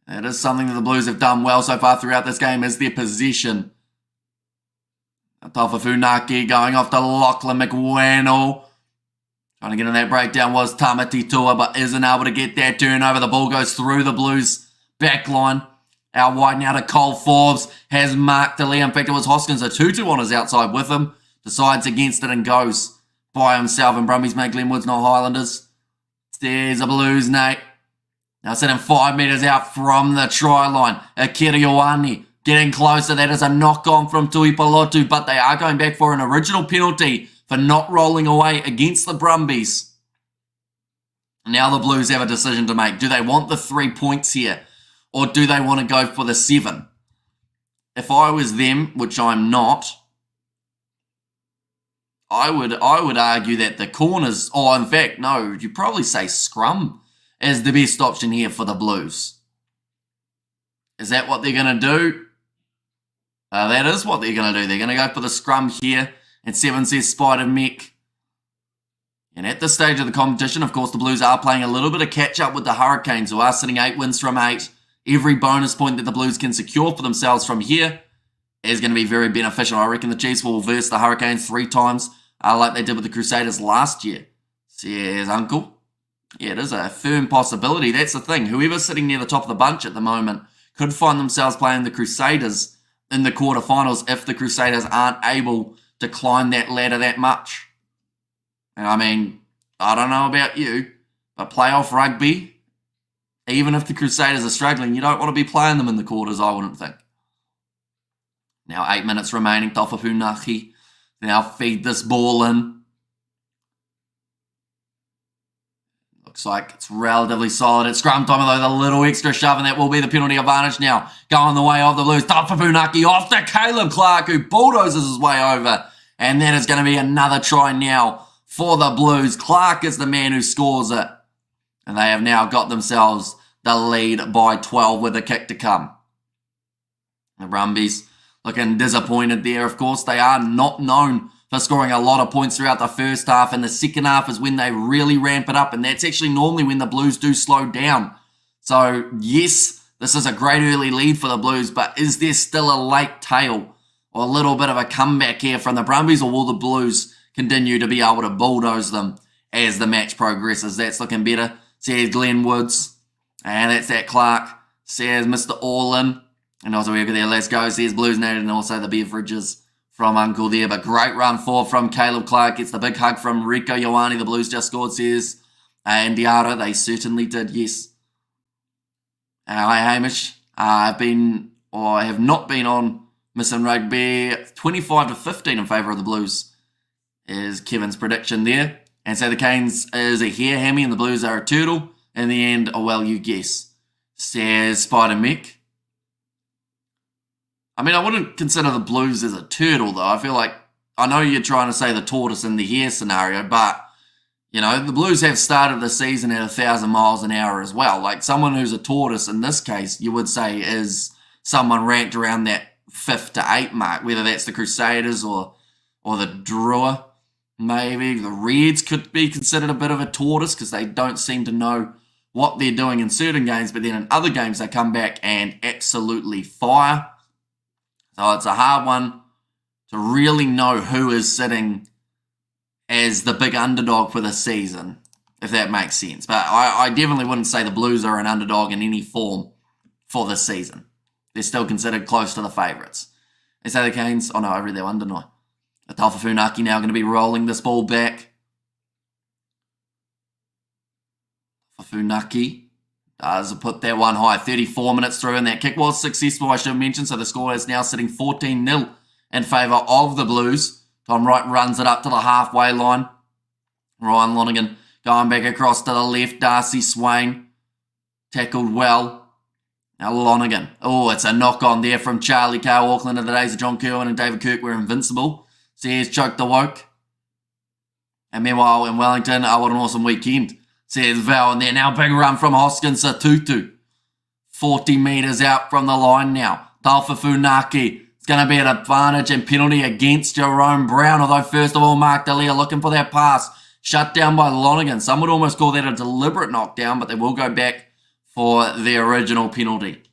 It is something that the Blues have done well so far throughout this game, is their possession. Alpha Funaki going off to Lachlan McWannell. Trying to get in that breakdown was Tamati Tua, but isn't able to get that turnover. The ball goes through the Blues backline. Out wide now to Cole Forbes. Has marked the lead. In fact, it was Hoskins. A 2-2 on his outside with him. Decides against it and goes by himself. And Brumbies make Glenwood's not Highlanders. There's the Blues, Nate. Now sitting 5 metres out from the try line. Akira Ioane getting closer. That is a knock-on from Tuipalotu, but they are going back for an original penalty for not rolling away against the Brumbies. Now the Blues have a decision to make. Do they want the 3 points here, or do they want to go for the 7? If I was them, which I'm not, I would argue that the corners, or in fact, no, you'd probably say scrum is the best option here for the Blues. Is that what they're going to do? That is what they're going to do. They're going to go for the scrum here. And 7 says Spider Mech. And at this stage of the competition, of course, the Blues are playing a little bit of catch-up with the Hurricanes, who are sitting 8 wins from 8. Every bonus point that the Blues can secure for themselves from here is going to be very beneficial. I reckon the Chiefs will verse the Hurricanes 3 times, like they did with the Crusaders last year. Says Uncle. Yeah, it is a firm possibility. That's the thing. Whoever's sitting near the top of the bunch at the moment could find themselves playing the Crusaders in the quarterfinals if the Crusaders aren't able to climb that ladder that much. And I mean, I don't know about you, but playoff rugby, even if the Crusaders are struggling, you don't want to be playing them in the quarters, I wouldn't think. Now 8 minutes remaining. Tafafunaki now feed this ball in. Looks like it's relatively solid at scrum time, although the little extra shove, and that will be the penalty advantage now. Going the way of the Blues. Tafafunaki off to Caleb Clark, who bulldozes his way over. And that is going to be another try now for the Blues. Clark is the man who scores it. And they have now got themselves the lead by 12 with a kick to come. The Brumbies looking disappointed there, of course. They are not known for scoring a lot of points throughout the first half. And the second half is when they really ramp it up. And that's actually normally when the Blues do slow down. So, yes, this is a great early lead for the Blues. But is there still a late tail or a little bit of a comeback here from the Brumbies? Or will the Blues continue to be able to bulldoze them as the match progresses? That's looking better. Says Glenn Woods. And that's that Clark. Says Mr. Orlin. And also over there, let's go. Says Blues Native, and also the beverages from Uncle there. But great run forward from Caleb Clark. Gets the big hug from Rico Ioane. The Blues just scored, says. And Diarra, they certainly did, yes. Hi, Hamish. I have not been on Missing Rugby. 25-15 in favour of the Blues is Kevin's prediction there. And so the Canes is a hare hammy and the Blues are a turtle. In the end, oh well, you guess, says Spider Mech. I mean, I wouldn't consider the Blues as a turtle, though. I feel like, I know you're trying to say the tortoise and the hare scenario, but, you know, the Blues have started the season at 1,000 miles an hour as well. Like, someone who's a tortoise in this case, you would say, is someone ranked around that 5th to 8 mark, whether that's the Crusaders or the Drua, maybe. The Reds could be considered a bit of a tortoise because they don't seem to know what they're doing in certain games, but then in other games they come back and absolutely fire. So it's a hard one to really know who is sitting as the big underdog for the season, if that makes sense. But I definitely wouldn't say the Blues are an underdog in any form for this season. They're still considered close to the favourites. And so the Canes, oh no, I read that one, didn't I? The Tafafunaki now going to be rolling this ball back. Tafafunaki does put that one high. 34 minutes through, and that kick was successful, I should mention. So the score is now sitting 14-0 in favour of the Blues. Tom Wright runs it up to the halfway line. Ryan Lonergan going back across to the left. Darcy Swain tackled well. Now Lonergan. Oh, it's a knock on there from Charlie Carr. Auckland in the days of John Kerwin and David Kirk were invincible. Says choked the woke. And meanwhile in Wellington, what an awesome weekend, says Val. And there now big run from Hoskins Tutu. 40 metres out from the line now. Tafafunaki. It's going to be an advantage and penalty against Jerome Brown. Although first of all, Mark D'Elia looking for that pass. Shut down by Lonergan. Some would almost call that a deliberate knockdown, but they will go back for the original penalty.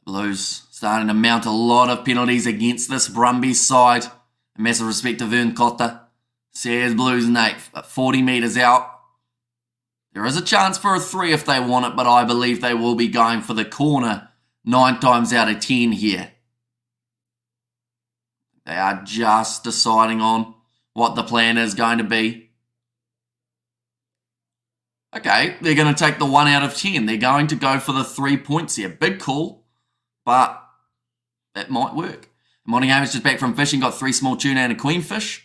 Blues starting to mount a lot of penalties against this Brumbies side. A massive respect to Vern Cotter. Says Blues Nate, 40 metres out. There is a chance for a 3 if they want it, but I believe they will be going for the corner 9 times out of 10 here. They are just deciding on what the plan is going to be. Okay, they're going to take the 1 out of 10. They're going to go for the 3 points here. Big call, but that might work. Morning Hamish just back from fishing, got 3 small tuna and a queenfish.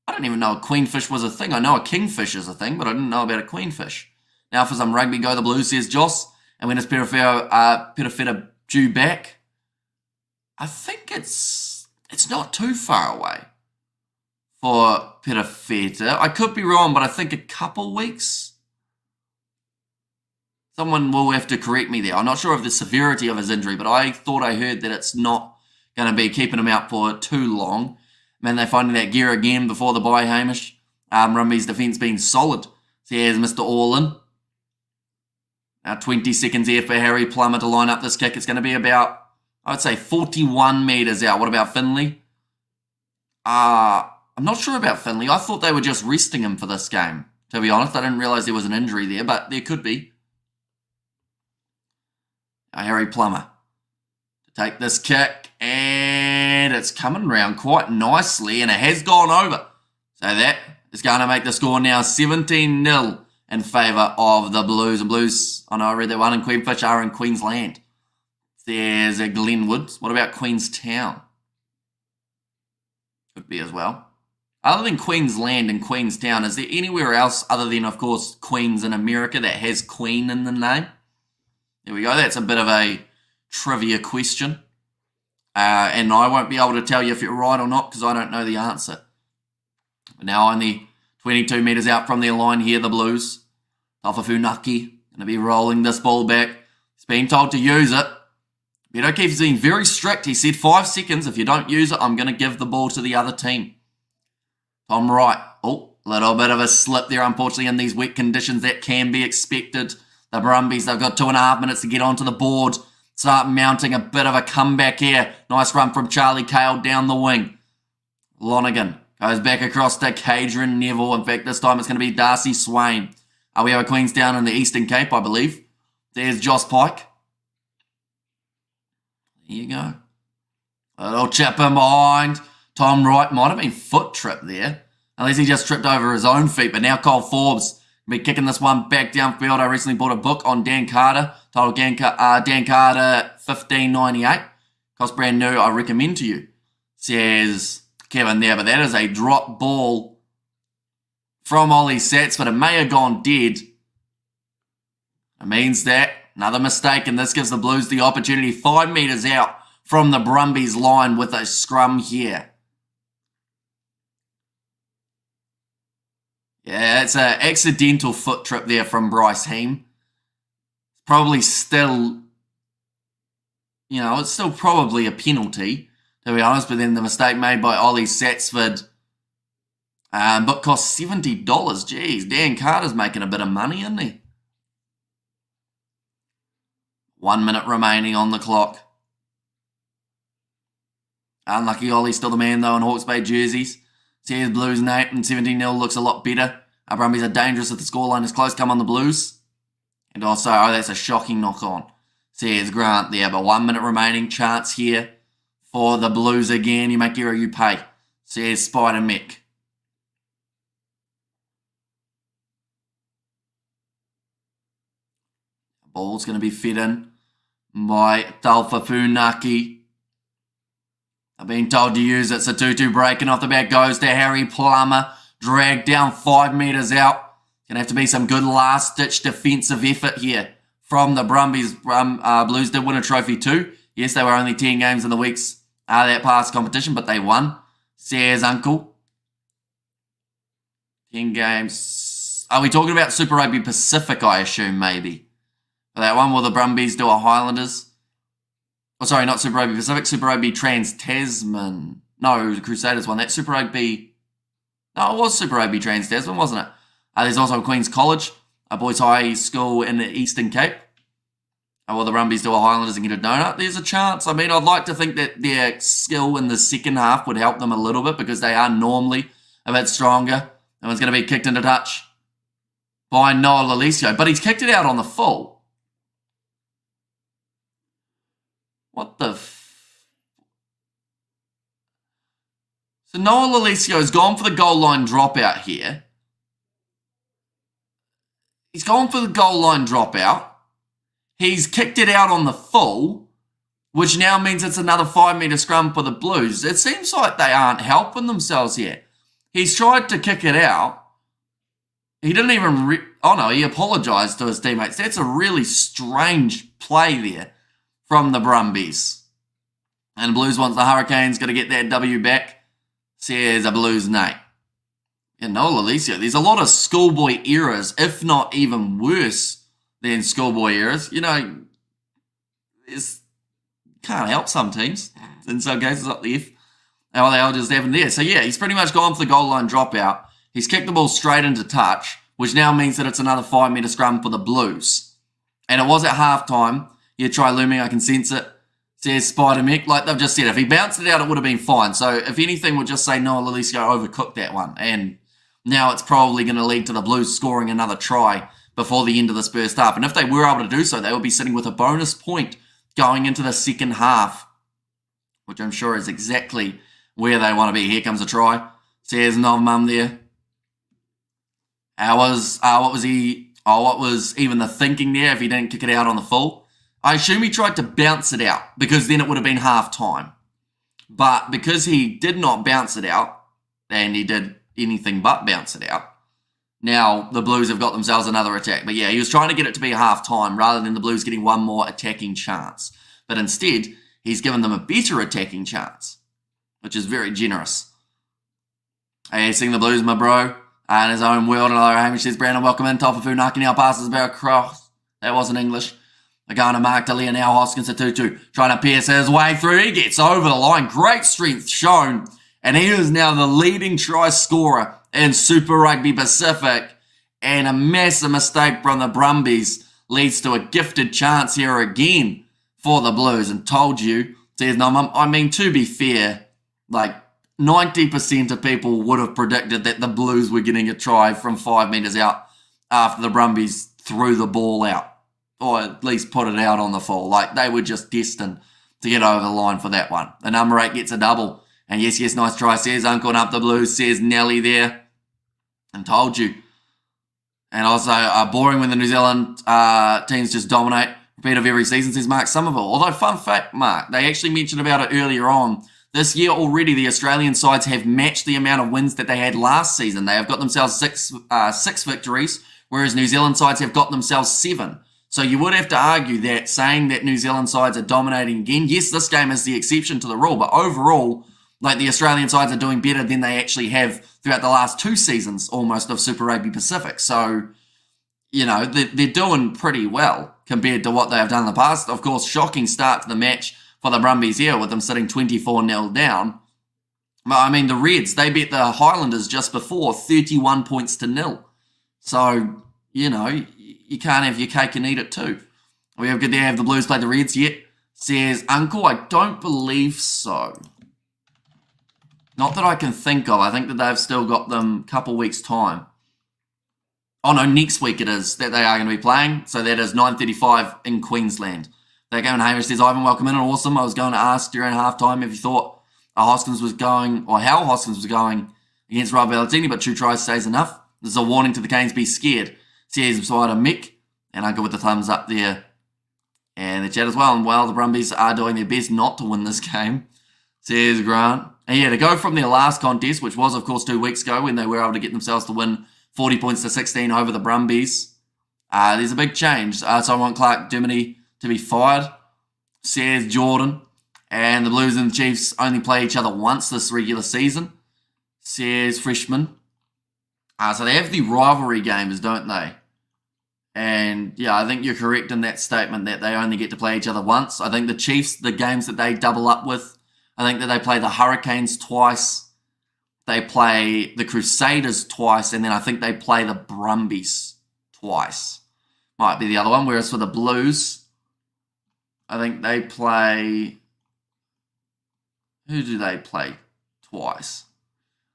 I didn't even know a queenfish was a thing. I know a kingfish is a thing, but I didn't know about a queenfish. Now for some rugby, go the Blues, says Joss. And when is Perifera due back? I think it's It's not too far away for Perifeta. I could be wrong, but I think a couple weeks. Someone will have to correct me there. I'm not sure of the severity of his injury, but I thought I heard that it's not going to be keeping him out for too long. Man, they're finding that gear again before the bye, Hamish. Brumbies defence being solid. So here's Mr. Orlin. Now 20 seconds here for Harry Plummer to line up this kick. It's going to be about, I'd say, 41 metres out. What about Finley? I'm not sure about Finley. I thought they were just resting him for this game. To be honest, I didn't realise there was an injury there, but there could be. Harry Plummer to take this kick, and it's coming round quite nicely, and it has gone over. So that is going to make the score now 17-0 in favour of the Blues. And Blues, I know I read that one, and Queenfish are in Queensland. There's a Glenwood. What about Queenstown? Could be as well. Other than Queensland and Queenstown, is there anywhere else other than, of course, Queens in America that has Queen in the name? There we go. That's a bit of a trivia question. And I won't be able to tell you if you're right or not because I don't know the answer. But now only 22 metres out from their line here, the Blues. Tafafunaki going to be rolling this ball back. He's being told to use it. Beto Keefe's being very strict. He said 5 seconds. If you don't use it, I'm going to give the ball to the other team. Tom Wright. Oh, a little bit of a slip there, unfortunately, in these wet conditions. That can be expected. The Brumbies, they've got 2.5 minutes to get onto the board. Start mounting a bit of a comeback here. Nice run from Charlie Cale down the wing. Lonergan goes back across to Cadron Neville. In fact, this time it's going to be Darcy Swain. We have a Queenstown in the Eastern Cape, I believe. There's Joss Pike. There you go. A little chip in behind. Tom Wright might have been foot tripped there. Unless he just tripped over his own feet. But now Cole Forbes will be kicking this one back downfield. I recently bought a book on Dan Carter. Titled Dan Carter 1598. Cost brand new. I recommend to you. Says Kevin there. But that is a drop ball from Ollie Sats. But it may have gone dead. It means that another mistake. And this gives the Blues the opportunity 5 metres out from the Brumbies line with a scrum here. Yeah, it's an accidental foot trip there from Bryce Heem. Probably still, it's still probably a penalty, to be honest, but then the mistake made by Ollie Satsford, but cost $70. Jeez, Dan Carter's making a bit of money, isn't he? 1 minute remaining on the clock. Unlucky Ollie's still the man, though, in Hawke's Bay jerseys. Says Blues Nate, and 17-0 looks a lot better. Our Brumbies are dangerous if the scoreline is close. Come on, the Blues. And also, that's a shocking knock-on. Says Grant there, but 1 minute remaining. Chance here for the Blues again. You make hero, you pay. Says Spider Mick. Ball's going to be fed in by Tafafunaki. I've been told to use it. So 2-2 breaking off the bat goes to Harry Plummer. Dragged down 5 metres out. Going to have to be some good last-ditch defensive effort here from the Brumbies. Blues did win a trophy too. Yes, they were only 10 games in the weeks that past competition, but they won. Says Uncle. 10 games. Are we talking about Super Rugby Pacific, I assume, maybe? For that one, will the Brumbies do a Highlanders? Oh, sorry, not Super Rugby Pacific. Super Rugby Trans-Tasman. No, the Crusaders one. That's Super Rugby... No, it was Super Rugby Trans-Tasman, wasn't it? There's also Queen's College, a boys' high school in the Eastern Cape. Will the Brumbies do a Highlanders and get a donut? There's a chance. I mean, I'd like to think that their skill in the second half would help them a little bit because they are normally a bit stronger. And it's going to be kicked into touch by Noah Lalicio. But he's kicked it out on the full. What the... So Noah Lalicio has gone for the goal line dropout here. He's gone for the goal line dropout. He's kicked it out on the full, which now means it's another 5 metre scrum for the Blues. It seems like they aren't helping themselves here. He's tried to kick it out. He didn't even... he apologised to his teammates. That's a really strange play there from the Brumbies. And the Blues wants the Hurricanes, got to get that W back. Says a Blues nay. Yeah, no, Alicia, there's a lot of schoolboy errors, if not even worse than schoolboy errors. You know, it's can't help some teams. In some cases, up the F. How they all just haven't there. So yeah, he's pretty much gone for the goal line dropout. He's kicked the ball straight into touch, which now means that it's another 5-metre scrum for the Blues. And it was at halftime. Yeah, try looming, I can sense it. Says Spider Mick. Like they've just said, if he bounced it out, it would have been fine. So if anything, we'll just say Noah Lalisco overcooked that one. And now it's probably going to lead to the Blues scoring another try before the end of this first half. And if they were able to do so, they would be sitting with a bonus point going into the second half, which I'm sure is exactly where they want to be. Here comes a try. Says Nov Mum there. What was even the thinking there if he didn't kick it out on the full? I assume he tried to bounce it out because then it would have been half time. But because he did not bounce it out, and he did anything but bounce it out, now the Blues have got themselves another attack. But yeah, he was trying to get it to be half time rather than the Blues getting one more attacking chance. But instead, he's given them a better attacking chance, which is very generous. Hey, sing the Blues, my bro. In his own world, another Hamish says, Brandon, welcome in. Tofafu Naki now passes about across. That wasn't English. They're going to Mark Delia now. Hoskins to 2-2. Trying to pierce his way through. He gets over the line. Great strength shown. And he is now the leading try scorer in Super Rugby Pacific. And a massive mistake from the Brumbies leads to a gifted chance here again for the Blues. And told you, says, no, I mean, to be fair, like 90% of people would have predicted that the Blues were getting a try from 5 metres out after the Brumbies threw the ball out. Or at least put it out on the full. Like, they were just destined to get over the line for that one. The number 8 gets a double. And yes, nice try, says Uncle and up the Blues, says Nelly there. And told you. And also, boring when the New Zealand teams just dominate. Repeat of every season, says Mark Somerville. Although, fun fact, Mark, they actually mentioned about it earlier on. This year already, the Australian sides have matched the amount of wins that they had last season. They have got themselves six victories, whereas New Zealand sides have got themselves 7. So you would have to argue that saying that New Zealand sides are dominating again, yes, this game is the exception to the rule, but overall, like the Australian sides are doing better than they actually have throughout the last 2 seasons almost of Super Rugby Pacific. So, you know, they're doing pretty well compared to what they have done in the past. Of course, shocking start to the match for the Brumbies here with them sitting 24-0 down. But I mean, the Reds, they beat the Highlanders just before 31 points to 0. So, you know, you can't have your cake and eat it too. We have good there. Have the Blues played the Reds yet? Says Uncle, I don't believe so. Not that I can think of. I think that they've still got them a couple weeks' time. Oh no, next week it is that they are going to be playing. So that is 9:35 in Queensland. They're going. Hamish says, Ivan, welcome in. Awesome. I was going to ask during halftime if you thought Hoskins was going, or how Hoskins was going against Rob Valentini, but 2 tries stays enough. This is a warning to the Canes, be scared. Says beside a Mick, and I go with the thumbs up there. And the chat as well. And well, the Brumbies are doing their best not to win this game, says Grant. And yeah, to go from their last contest, which was, of course, 2 weeks ago when they were able to get themselves to win 40 points to 16 over the Brumbies, there's a big change. So I want Clark Dermody to be fired, says Jordan. And the Blues and the Chiefs only play each other once this regular season, says Freshman. So they have the rivalry games, don't they? And yeah, I think you're correct in that statement that they only get to play each other once. I think the Chiefs, the games that they double up with, I think that they play the Hurricanes twice, they play the Crusaders twice, and then I think they play the Brumbies twice. Might be the other one. Whereas for the Blues, I think they play... Who do they play twice?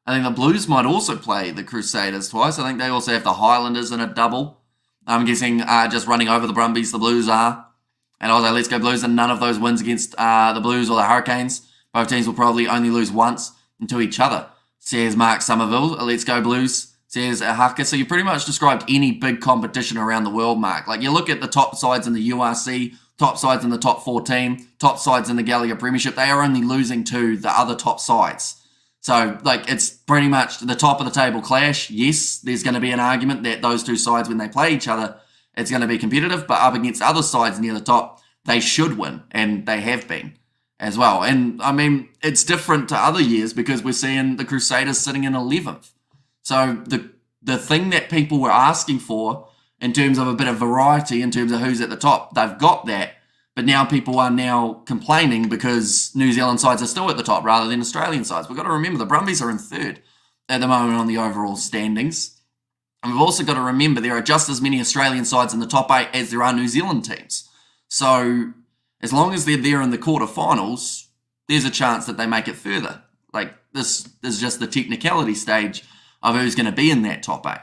I think the Blues might also play the Crusaders twice. I think they also have the Highlanders in a double. I'm guessing just running over the Brumbies, the Blues are. And also, let's go Blues, and none of those wins against the Blues or the Hurricanes. Both teams will probably only lose once and to each other, says Mark Somerville. Let's go Blues, says Haka. So you pretty much described any big competition around the world, Mark. Like you look at the top sides in the URC, top sides in the top 14, top sides in the Gallagher Premiership, they are only losing to the other top sides. So, like, it's pretty much the top of the table clash. Yes, there's going to be an argument that those 2 sides, when they play each other, it's going to be competitive. But up against other sides near the top, they should win, and they have been. as well. And I mean, it's different to other years because we're seeing the Crusaders sitting in 11th. So the thing that people were asking for in terms of a bit of variety, in terms of who's at the top, they've got that. But now people are now complaining because New Zealand sides are still at the top rather than Australian sides. We've got to remember the Brumbies are in third at the moment on the overall standings. And we've also got to remember there are just as many Australian sides in the top 8 as there are New Zealand teams. So as long as they're there in the quarterfinals, there's a chance that they make it further. Like, this is just the technicality stage of who's going to be in that top 8.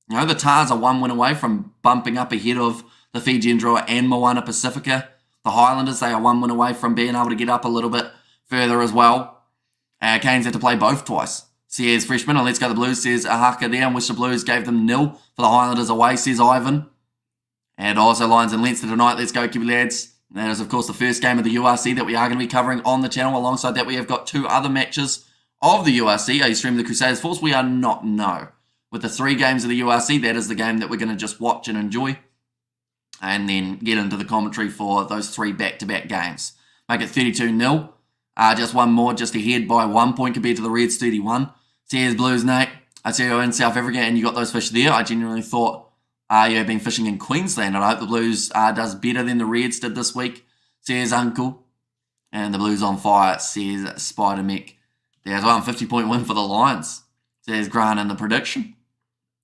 You know, the Tars are 1 win away from bumping up ahead of the Fijian Drua and Moana Pacifica. The Highlanders, they are 1 win away from being able to get up a little bit further as well. Canes had to play both twice. Says Freshman, and Let's Go the Blues, says Ahaka there, and Worcester Blues gave them 0 for the Highlanders away, says Ivan. And also Lions and Leinster tonight, let's go Kiwi lads. And that is, of course, the first game of the URC that we are going to be covering on the channel. Alongside that, we have got 2 other matches of the URC. Are you streaming the Crusaders Force? We are not, no. With the 3 games of the URC, that is the game that we're going to just watch and enjoy. And then get into the commentary for those 3 back-to-back games. Make it 32-0. Just one more, just ahead by 1 point compared to the Reds, 31. Cheers, Blues, Nate. I see you in South Africa and you got those fish there. I genuinely thought you had been fishing in Queensland, and I hope the Blues does better than the Reds did this week. Says Uncle. And the Blues on fire, says Spider-Mech. There's 150-point win for the Lions, says Grant in the prediction.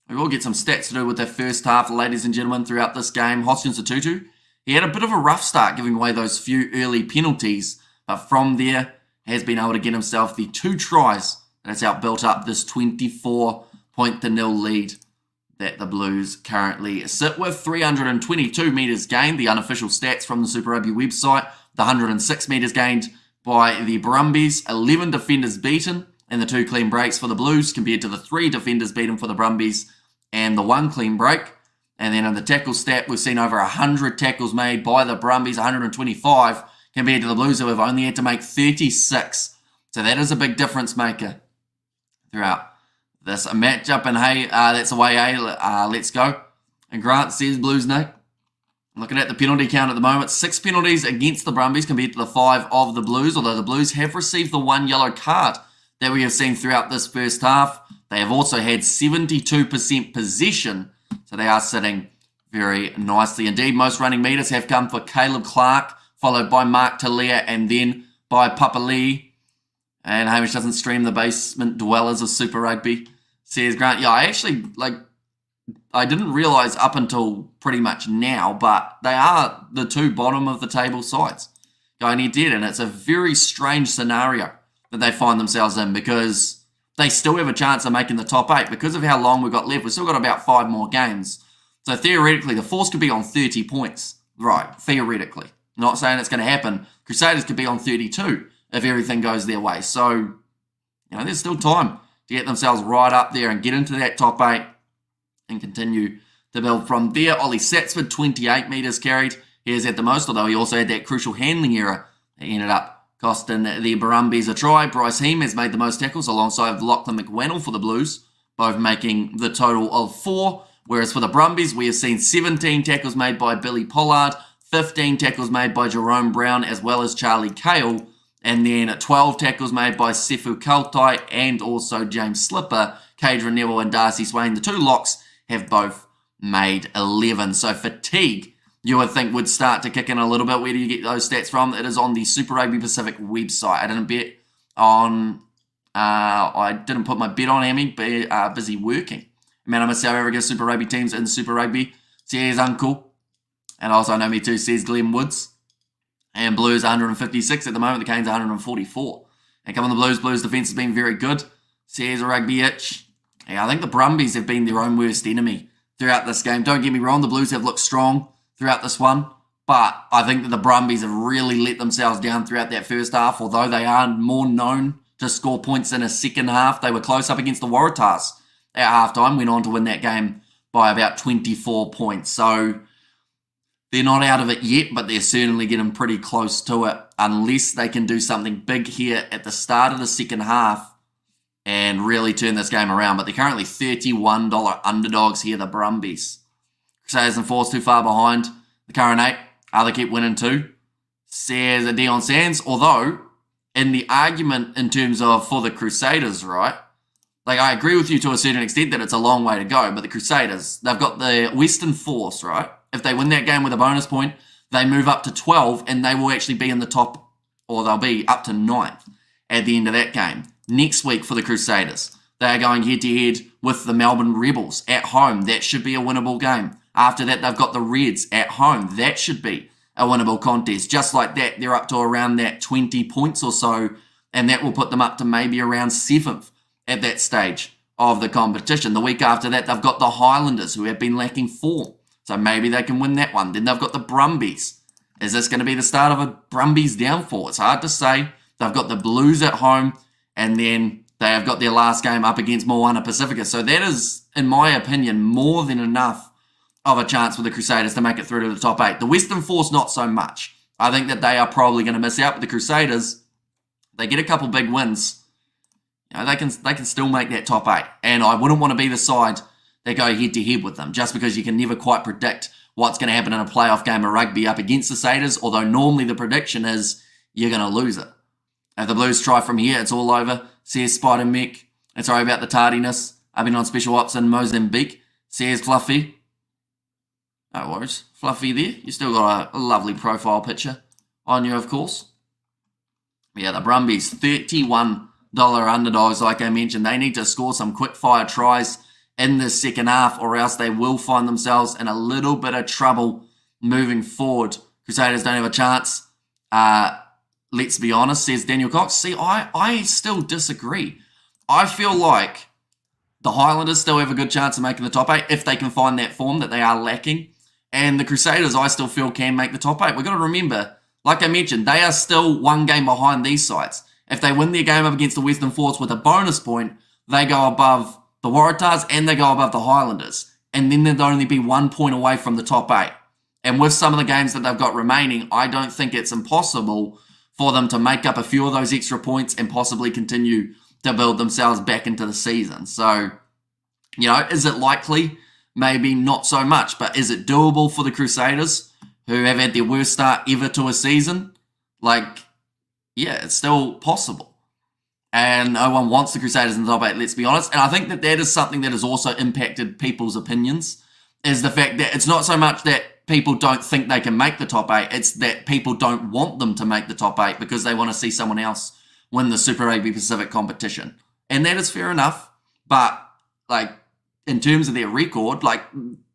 We will get some stats to do with the first half, ladies and gentlemen, throughout this game. Hoskins Tutu, he had a bit of a rough start, giving away those few early penalties, but from there has been able to get himself the 2 tries that's out built up this 24-0 lead that the Blues currently sit with. 322 metres gained, the unofficial stats from the Super Rugby website. The 106 metres gained by the Brumbies. 11 defenders beaten and the 2 clean breaks for the Blues compared to the 3 defenders beaten for the Brumbies and the 1 clean break. And then in the tackle stat, we've seen over 100 tackles made by the Brumbies, 125 compared to the Blues, who have only had to make 36. So that is a big difference maker throughout this matchup. And hey, that's away, let's go. And Grant says Blues, Nick. Looking at the penalty count at the moment, 6 penalties against the Brumbies compared to the 5 of the Blues, although the Blues have received the 1 yellow card that we have seen throughout this first half. They have also had 72% possession, so they are sitting very nicely indeed. Most running metres have come for Caleb Clark, followed by Mark Talia, and then by Papa Lee. And Hamish doesn't stream the basement dwellers of Super Rugby, says Grant. Yeah, I didn't realise up until pretty much now, but they are the 2 bottom of the table sides going head to head, and it's a very strange scenario that they find themselves in because they still have a chance of making the top 8 because of how long we've got left. We've still got about 5 more games. So theoretically, the Force could be on 30 points. Right, theoretically. Not saying it's going to happen. Crusaders could be on 32 if everything goes their way. So, you know, there's still time to get themselves right up there and get into that top 8 and continue to build from there. Ollie Satsford, 28 metres carried. He is at the most, although he also had that crucial handling error that ended up costing the Brumbies a try. Bryce Heem has made the most tackles alongside Lachlan McWannell for the Blues, both making the total of 4. Whereas for the Brumbies, we have seen 17 tackles made by Billy Pollard, 15 tackles made by Jerome Brown, as well as Charlie Cale, and then 12 tackles made by Sefu Kaltai and also James Slipper. Cadron Neville and Darcy Swain, the 2 locks, have both made 11. So fatigue, you would think, would start to kick in a little bit. Where do you get those stats from? It is on the Super Rugby Pacific website. I didn't bet on, I didn't put my bet on Hammy, but busy working. Man, I'm a South Africa Super Rugby teams in Super Rugby. Says Uncle. And also know me too, says Glenn Woods. And Blues 156 at the moment. The Canes 144. And come on, the Blues defence has been very good. Says Rugby Itch. Yeah, I think the Brumbies have been their own worst enemy throughout this game. Don't get me wrong, the Blues have looked strong throughout this one, but I think that the Brumbies have really let themselves down throughout that first half, although they are more known to score points in a second half. They were close up against the Waratahs at halftime, went on to win that game by about 24 points. So they're not out of it yet, but they're certainly getting pretty close to it, unless they can do something big here at the start of the second half and really turn this game around. But they're currently $31 underdogs here, the Brumbies. Crusaders and Force too far behind. The current 8, they keep winning too. says a Dion Sands, although in the argument in terms of for the Crusaders, right? Like, I agree with you to a certain extent that it's a long way to go, but the Crusaders, they've got the Western Force, right? If they win that game with a bonus point, they move up to 12 and they will actually be in the top, or they'll be up to 9th at the end of that game. Next week for the Crusaders, they are going head-to-head with the Melbourne Rebels at home. That should be a winnable game. After that, they've got the Reds at home. That should be a winnable contest. Just like that, they're up to around that 20 points or so, and that will put them up to maybe around 7th at that stage of the competition. The week after that, they've got the Highlanders, who have been lacking form. So maybe they can win that one. Then they've got the Brumbies. Is this going to be the start of a Brumbies downfall? It's hard to say. They've got the Blues at home, and then they have got their last game up against Moana Pacifica. So that is, in my opinion, more than enough of a chance for the Crusaders to make it through to the top 8. The Western Force, not so much. I think that they are probably going to miss out. But the Crusaders, they get a couple big wins. You know, they can still make that top 8. And I wouldn't want to be the side that go head-to-head with them, just because you can never quite predict what's going to happen in a playoff game of rugby up against the Satyrs, although normally the prediction is you're going to lose it. If the Blues try from here, it's all over. Says Spider Mech. And sorry about the tardiness. I've been on special ops in Mozambique. Says Fluffy. No worries. Fluffy there. You still got a lovely profile picture on you, of course. Yeah, the Brumbies, $31 underdogs, like I mentioned. They need to score some quick-fire tries in the second half, or else they will find themselves in a little bit of trouble moving forward. Crusaders don't have a chance. Let's be honest, says Daniel Cox. See, I still disagree. I feel like the Highlanders still have a good chance of making the top 8 if they can find that form that they are lacking. And the Crusaders, I still feel, can make the top 8. We've got to remember, like I mentioned, they are still one game behind these sides. If they win their game up against the Western Force with a bonus point, they go above the Waratahs and they go above the Highlanders. And then they'd only be 1 point away from the top 8. And with some of the games that they've got remaining, I don't think it's impossible for them to make up a few of those extra points and possibly continue to build themselves back into the season. So, you know, is it likely? Maybe not so much, but is it doable for the Crusaders, who have had their worst start ever to a season? Like, yeah, it's still possible. And no one wants the Crusaders in the top 8, let's be honest. And I think that is something that has also impacted people's opinions, is the fact that it's not so much that people don't think they can make the top 8, it's that people don't want them to make the top 8 because they want to see someone else win the Super Rugby Pacific competition. And that is fair enough, but, like, in terms of their record, like,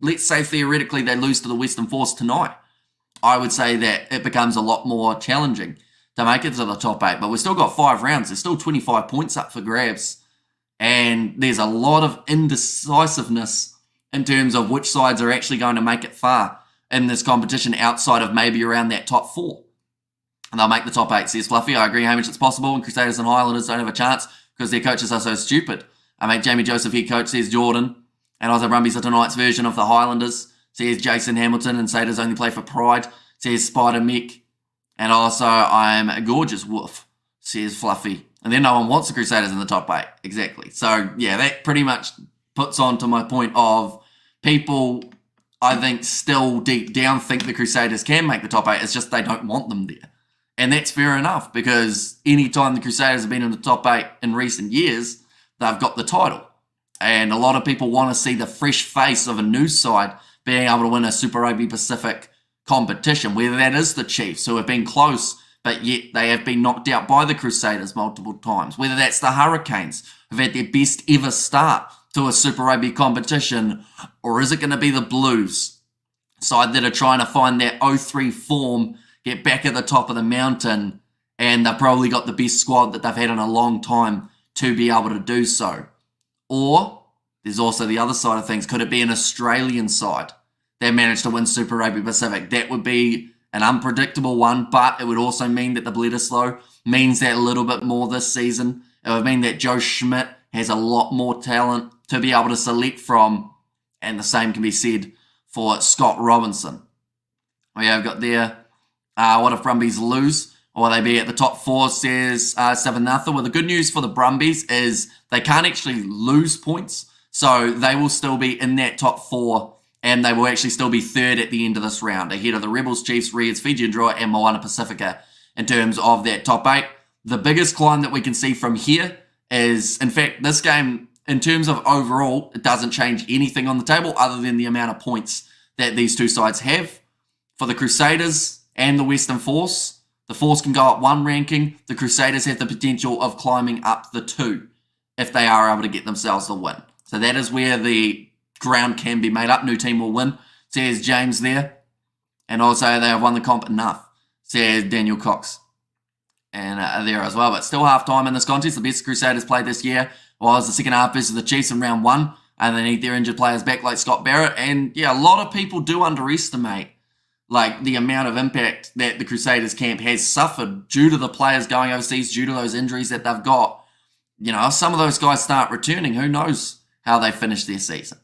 let's say theoretically they lose to the Western Force tonight, I would say that it becomes a lot more challenging to make it to the top 8. But we've still got 5 rounds. There's still 25 points up for grabs. And there's a lot of indecisiveness in terms of which sides are actually going to make it far in this competition outside of maybe around that top 4. And they'll make the top 8, says Fluffy. I agree, Hamish, it's possible. And Crusaders and Highlanders don't have a chance because their coaches are so stupid. I mate Jamie Joseph, head coach, says Jordan. And also Brumbies are tonight's version of the Highlanders, says Jason Hamilton. And Satyrs only play for pride, says Spider Mech. And also, I'm a gorgeous wolf, says Fluffy. And then no one wants the Crusaders in the top 8. Exactly. So, yeah, that pretty much puts on to my point of people, I think, still deep down think the Crusaders can make the top 8. It's just they don't want them there. And that's fair enough, because any time the Crusaders have been in the top 8 in recent years, they've got the title. And a lot of people want to see the fresh face of a new side being able to win a Super Rugby Pacific competition, whether that is the Chiefs, who have been close, but yet they have been knocked out by the Crusaders multiple times, whether that's the Hurricanes, who've had their best ever start to a Super Rugby competition, or is it going to be the Blues, side that are trying to find that 0-3 form, get back at the top of the mountain, and they've probably got the best squad that they've had in a long time to be able to do so. Or there's also the other side of things. Could it be an Australian side that managed to win Super Rugby Pacific? That would be an unpredictable one, but it would also mean that the Bledisloe means that a little bit more this season. It would mean that Joe Schmidt has a lot more talent to be able to select from, and the same can be said for Scott Robinson. We have got there, what if Brumbies lose? Or will they be at the top 4, says Sevenatha. Well, the good news for the Brumbies is they can't actually lose points, so they will still be in that top 4 and they will actually still be third at the end of this round, ahead of the Rebels, Chiefs, Reds, Fiji and Drua, and Moana Pacifica in terms of that top 8. The biggest climb that we can see from here is, in fact, this game, in terms of overall, it doesn't change anything on the table other than the amount of points that these two sides have. For the Crusaders and the Western Force, the Force can go up 1 ranking. The Crusaders have the potential of climbing up the 2 if they are able to get themselves the win. So that is where the ground can be made up. New team will win, says James there. And also they have won the comp enough, says Daniel Cox. And there as well. But still half time in this contest. The best Crusaders played this year was the second half versus the Chiefs in round 1. And they need their injured players back like Scott Barrett. And yeah, a lot of people do underestimate like the amount of impact that the Crusaders camp has suffered due to the players going overseas, due to those injuries that they've got. You know, if some of those guys start returning, who knows how they finish their season.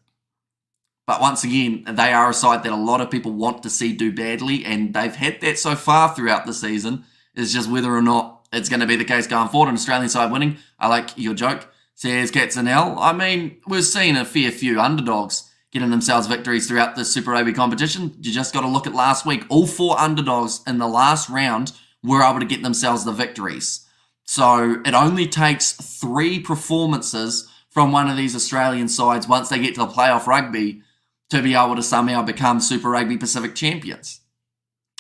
But once again, they are a side that a lot of people want to see do badly, and they've had that so far throughout the season. It's just whether or not it's going to be the case going forward. An Australian side winning. I like your joke, says Katzenell. I mean, we've seen a fair few underdogs getting themselves victories throughout the Super Rugby competition. You just got to look at last week. All 4 underdogs in the last round were able to get themselves the victories. So it only takes 3 performances from one of these Australian sides once they get to the playoff rugby to be able to somehow become Super Rugby Pacific champions.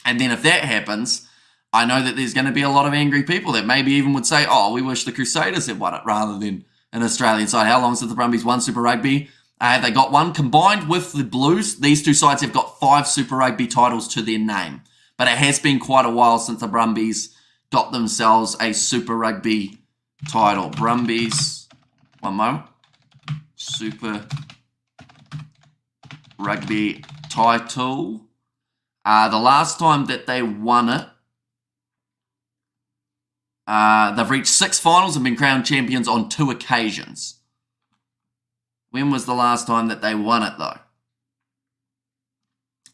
And then if that happens, I know that there's going to be a lot of angry people that maybe even would say, oh, we wish the Crusaders had won it rather than an Australian side. How long since the Brumbies won Super Rugby? They got 1. Combined with the Blues, these two sides have got 5 Super Rugby titles to their name. But it has been quite a while since the Brumbies got themselves a Super Rugby title. Brumbies, one moment, Super Rugby title. The last time that they won it, they've reached 6 finals and been crowned champions on 2 occasions. When was the last time that they won it, though?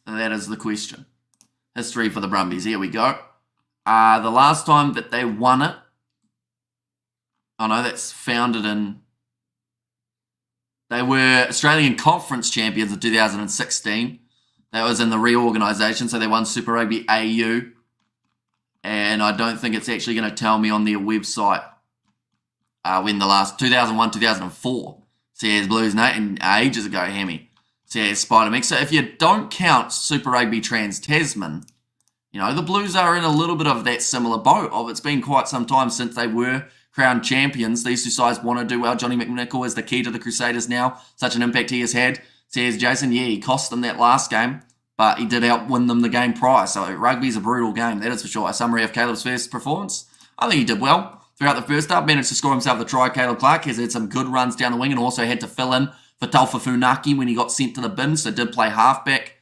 That is the question. History for the Brumbies. Here we go. The last time that they won it, oh no, that's founded in, they were Australian Conference champions in 2016. That was in the reorganisation, so they won Super Rugby AU. And I don't think it's actually going to tell me on their website when the last, 2001, 2004. Says Blues Nate, and ages ago, Hammy. Says Spider-Mix. So if you don't count Super Rugby Trans-Tasman, you know, the Blues are in a little bit of that similar boat of it's been quite some time since they were crowned champions. These two sides want to do well. Johnny McNichol is the key to the Crusaders now. Such an impact he has had. Says Jason, yeah, he cost them that last game, but he did outwin them the game prior. So rugby's a brutal game, that is for sure. A summary of Caleb's first performance. I think he did well. Throughout the first half, managed to score himself the try. Caleb Clark has had some good runs down the wing and also had to fill in for Taufa Funaki when he got sent to the bin, so did play halfback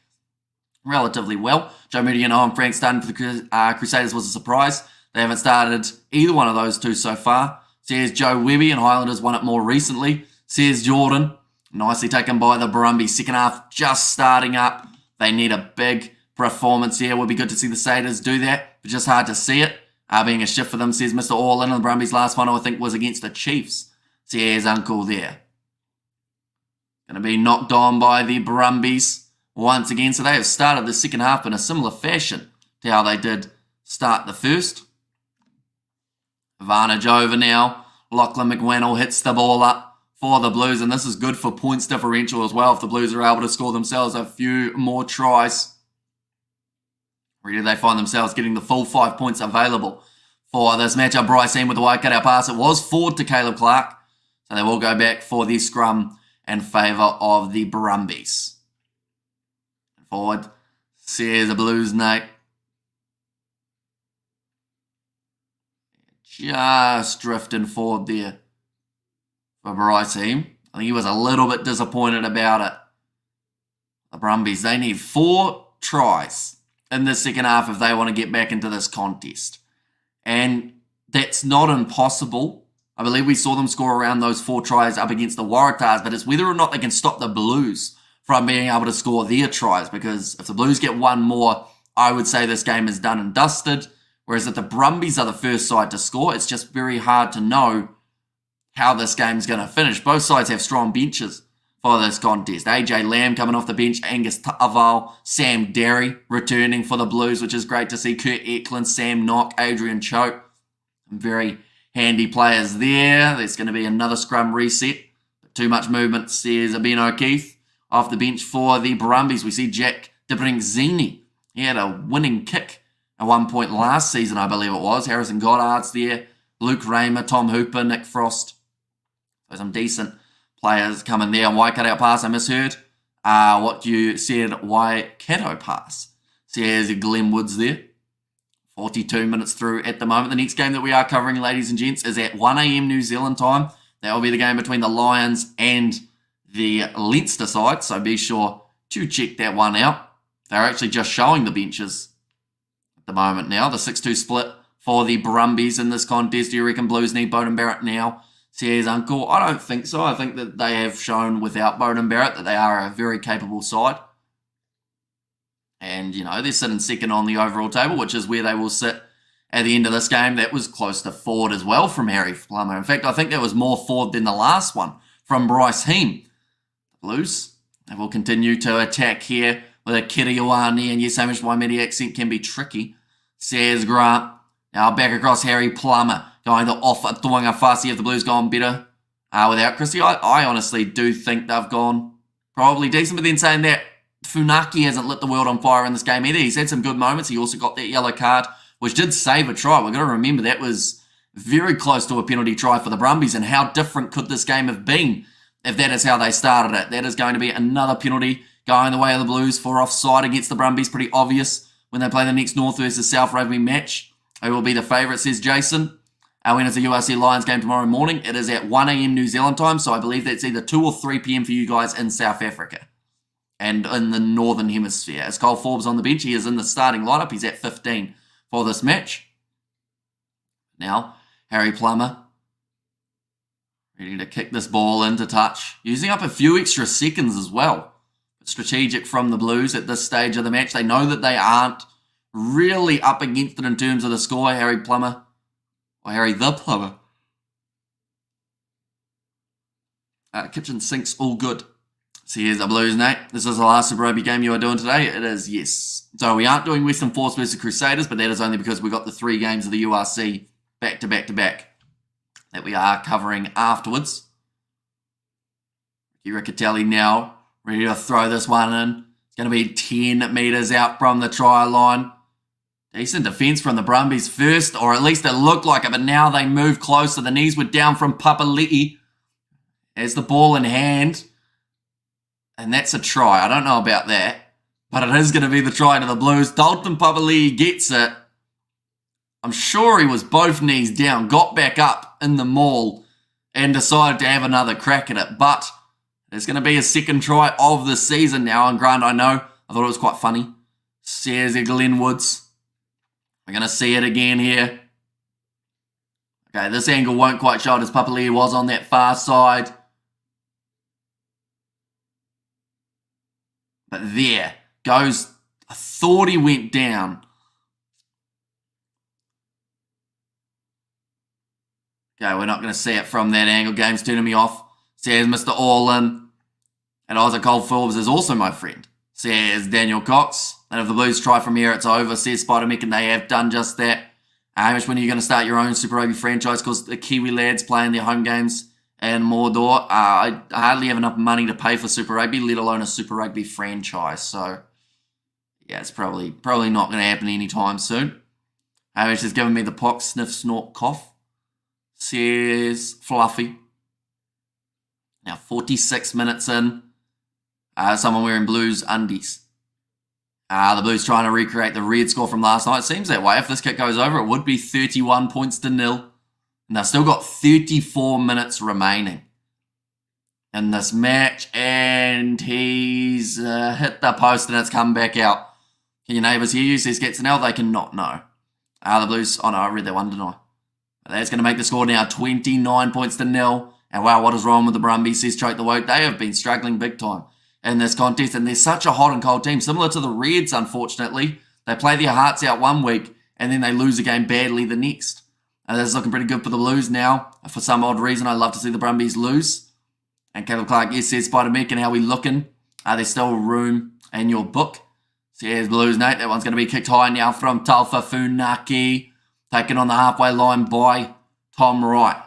relatively well. Joe Moody and Owen Frank starting for the Crusaders was a surprise. They haven't started either one of those two so far. Says Joe Webby, and Highlanders won it more recently. Says Jordan, nicely taken by the Brumbies. Second half just starting up. They need a big performance here. Would be good to see the Satyrs do that, but just hard to see it. Being a shift for them, says Mr. All-In. The Brumbies' last final, I think, was against the Chiefs. Says Uncle there. Going to be knocked on by the Brumbies once again. So they have started the second half in a similar fashion to how they did start the first. Advantage over now. Lachlan McWannell hits the ball up for the Blues, and this is good for points differential as well if the Blues are able to score themselves a few more tries. Really, they find themselves getting the full 5 points available for this matchup. Bryce Eam with the wide cutout pass. It was forward to Caleb Clark. So they will go back for the scrum in favour of the Brumbies. Forward, says the Blues, Nate. Just drifting forward there for Bryce Eam. I think he was a little bit disappointed about it. The Brumbies, they need 4 tries in the second half if they want to get back into this contest. And that's not impossible. I believe we saw them score around those 4 tries up against the Waratahs, but it's whether or not they can stop the Blues from being able to score their tries, because if the Blues get 1 more, I would say this game is done and dusted. Whereas if the Brumbies are the first side to score, it's just very hard to know how this game's going to finish. Both sides have strong benches for this contest. AJ Lamb coming off the bench, Angus Ta'aval, Sam Derry returning for the Blues, which is great to see. Kurt Eklund, Sam Knock, Adrian Choate. Some very handy players there. There's going to be another scrum reset. Too much movement, says Ben O'Keefe. Off the bench for the Brumbies, we see Jack Debringzini. He had a winning kick at one point last season, I believe it was. Harrison Goddard's there. Luke Raymer, Tom Hooper, Nick Frost. So some decent players coming there. Waikato pass, I misheard. What you said, Waikato pass. Says Glenn Woods there. 42 minutes through at the moment. The next game that we are covering, ladies and gents, is at 1 a.m. New Zealand time. That will be the game between the Lions and the Leinster side, so be sure to check that one out. They're actually just showing the benches at the moment now. The 6-2 split for the Brumbies in this contest. Do you reckon Blues need Beauden Barrett now? Says Uncle. I don't think so. I think that they have shown without Beauden Barrett that they are a very capable side. And, they're sitting second on the overall table, which is where they will sit at the end of this game. That was close to forward as well from Harry Plummer. In fact, I think that was more forward than the last one from Bryce Heem. Blues, they will continue to attack here with a Kiriwani, and yes, Hamish Waimedi accent can be tricky, says Grant. Now back across Harry Plummer, going to offer Tuanga Fasi. If the Blues gone better without Christie. I honestly do think they've gone probably decent, but then saying that, Funaki hasn't lit the world on fire in this game either. He's had some good moments. He also got that yellow card, which did save a try. We've got to remember that was very close to a penalty try for the Brumbies, and how different could this game have been if that is how they started it. That is going to be another penalty going the way of the Blues for offside against the Brumbies. Pretty obvious when they play the next North versus South Rugby match. Who will be the favourite, says Jason. When it's a URC Lions game tomorrow morning, it is at 1 a.m. New Zealand time, so I believe that's either 2 or 3 p.m. for you guys in South Africa and in the Northern Hemisphere. As Cole Forbes on the bench, he is in the starting lineup. He's at 15 for this match. Now, Harry Plummer ready to kick this ball into touch, using up a few extra seconds as well. Strategic from the Blues at this stage of the match. They know that they aren't really up against it in terms of the score. Harry Plummer, or Harry the Plummer. Kitchen sink's all good. So here's the Blues, Nate. This is the last Super Rugby game you are doing today. It is, yes. So we aren't doing Western Force versus Crusaders, but that is only because we got the 3 games of the URC back to back to back that we are covering afterwards. Ricky Riccatelli now ready to throw this one in. It's going to be 10 metres out from the try line. Decent defence from the Brumbies first, or at least it looked like it, but now they move closer. The knees were down from Papali'i. Has the ball in hand. And that's a try. I don't know about that, but it is going to be the try to the Blues. Dalton Papali'i gets it. I'm sure he was both knees down, got back up in the maul and decided to have another crack at it. But there's going to be a second try of the season now. And Grant, I know, I thought it was quite funny. Says Glenn Woods. We're going to see it again here. Okay, this angle won't quite show it as Papali'i was on that far side. But there goes, I thought he went down. Okay, we're not going to see it from that angle. Game's turning me off. Says Mr. Orlin. And Isaac Cole Forbes is also my friend. Says Daniel Cox. And if the Blues try from here, it's over. Says Spider-Mick, and they have done just that. Hamish, when are you going to start your own Super Rugby franchise? Because the Kiwi lads playing their home games and Mordor. I hardly have enough money to pay for Super Rugby, let alone a Super Rugby franchise. So, yeah, it's probably not going to happen anytime soon. Hamish has given me the pox, sniff, snort, cough. Says Fluffy. Now 46 minutes in. Someone wearing Blues undies. The Blues trying to recreate the red score from last night. It seems that way. If this kick goes over, it would be 31 points to 0. And they've still got 34 minutes remaining in this match. And he's hit the post and it's come back out. Can your neighbours hear you? Says Getzenell. They cannot know. The Blues, oh no, I read that one, didn't I? That's going to make the score now 29 points to 0. And wow, what is wrong with the Brumbies, says Choke the Woke. They have been struggling big time in this contest. And they're such a hot and cold team. Similar to the Reds, unfortunately. They play their hearts out one week and then they lose a game badly the next. This is looking pretty good for the Blues now. For some odd reason, I love to see the Brumbies lose. And Caleb Clark, yes, says Spider-Meek, how we looking? Are there still room in your book? Says Blues, Nate. That one's going to be kicked high now from Taufa Funaki. Taken on the halfway line by Tom Wright.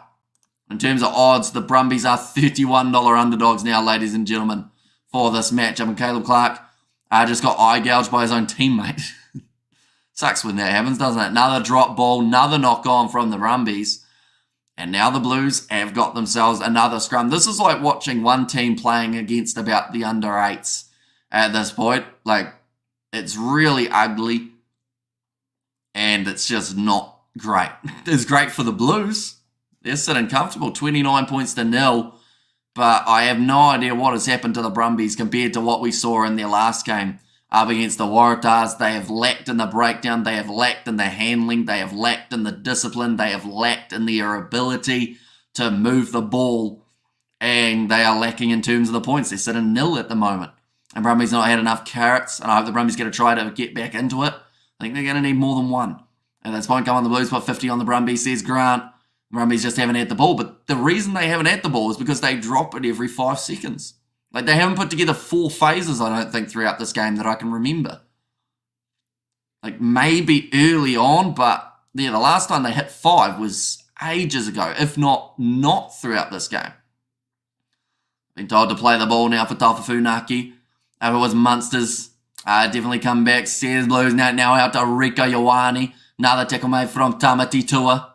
In terms of odds, the Brumbies are $31 underdogs now, ladies and gentlemen, for this matchup. And Caleb Clark just got eye gouged by his own teammate. Sucks when that happens, doesn't it? Another drop ball, another knock on from the Brumbies. And now the Blues have got themselves another scrum. This is like watching one team playing against about the under 8s at this point. Like, it's really ugly. And it's just not great. It's great for the Blues. They're sitting comfortable, 29 points to 0. But I have no idea what has happened to the Brumbies compared to what we saw in their last game up against the Waratahs. They have lacked in the breakdown. They have lacked in the handling. They have lacked in the discipline. They have lacked in their ability to move the ball. And they are lacking in terms of the points. They're sitting 0 at the moment. And Brumbies not had enough carrots. And I hope the Brumbies going to try to get back into it. I think they're going to need more than one. At this point, come on, the Blues put 50 on the Brumbies, says Grant. Brumbies just haven't had the ball. But the reason they haven't had the ball is because they drop it every 5 seconds. Like, they haven't put together 4 phases, I don't think, throughout this game that I can remember. Like, maybe early on, but yeah, the last time they hit 5 was ages ago, if not throughout this game. Been told to play the ball now for Taufa Funaki. If it was Munsters, definitely come back. Says Blues now out to Rico Ioane. Another tackle made from Tamati Tua.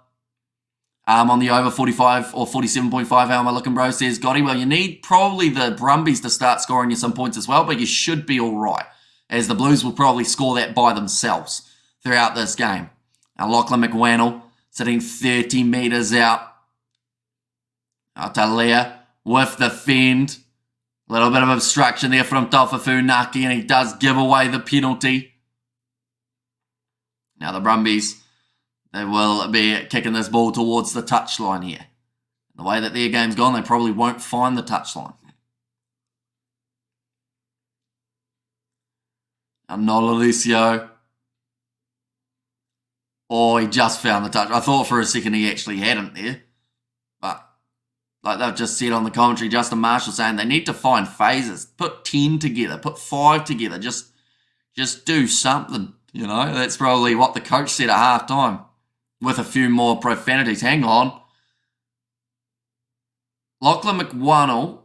On the over 45 or 47.5, how am I looking, bro? Says Gotti. Well, you need probably the Brumbies to start scoring you some points as well, but you should be all right, as the Blues will probably score that by themselves throughout this game. Now, Lachlan McWannell sitting 30 metres out. Talia with the fend. A little bit of obstruction there from Taufa Funaki, and he does give away the penalty. Now, the Brumbies, they will be kicking this ball towards the touchline here. The way that their game's gone, they probably won't find the touchline. Now, Nololisio. Oh, he just found the touch. I thought for a second he actually hadn't there. But, like they've just said on the commentary, Justin Marshall saying they need to find phases. Put 10 together. Put 5 together. Just do something. You know, that's probably what the coach said at half-time. With a few more profanities. Hang on. Lachlan McWannell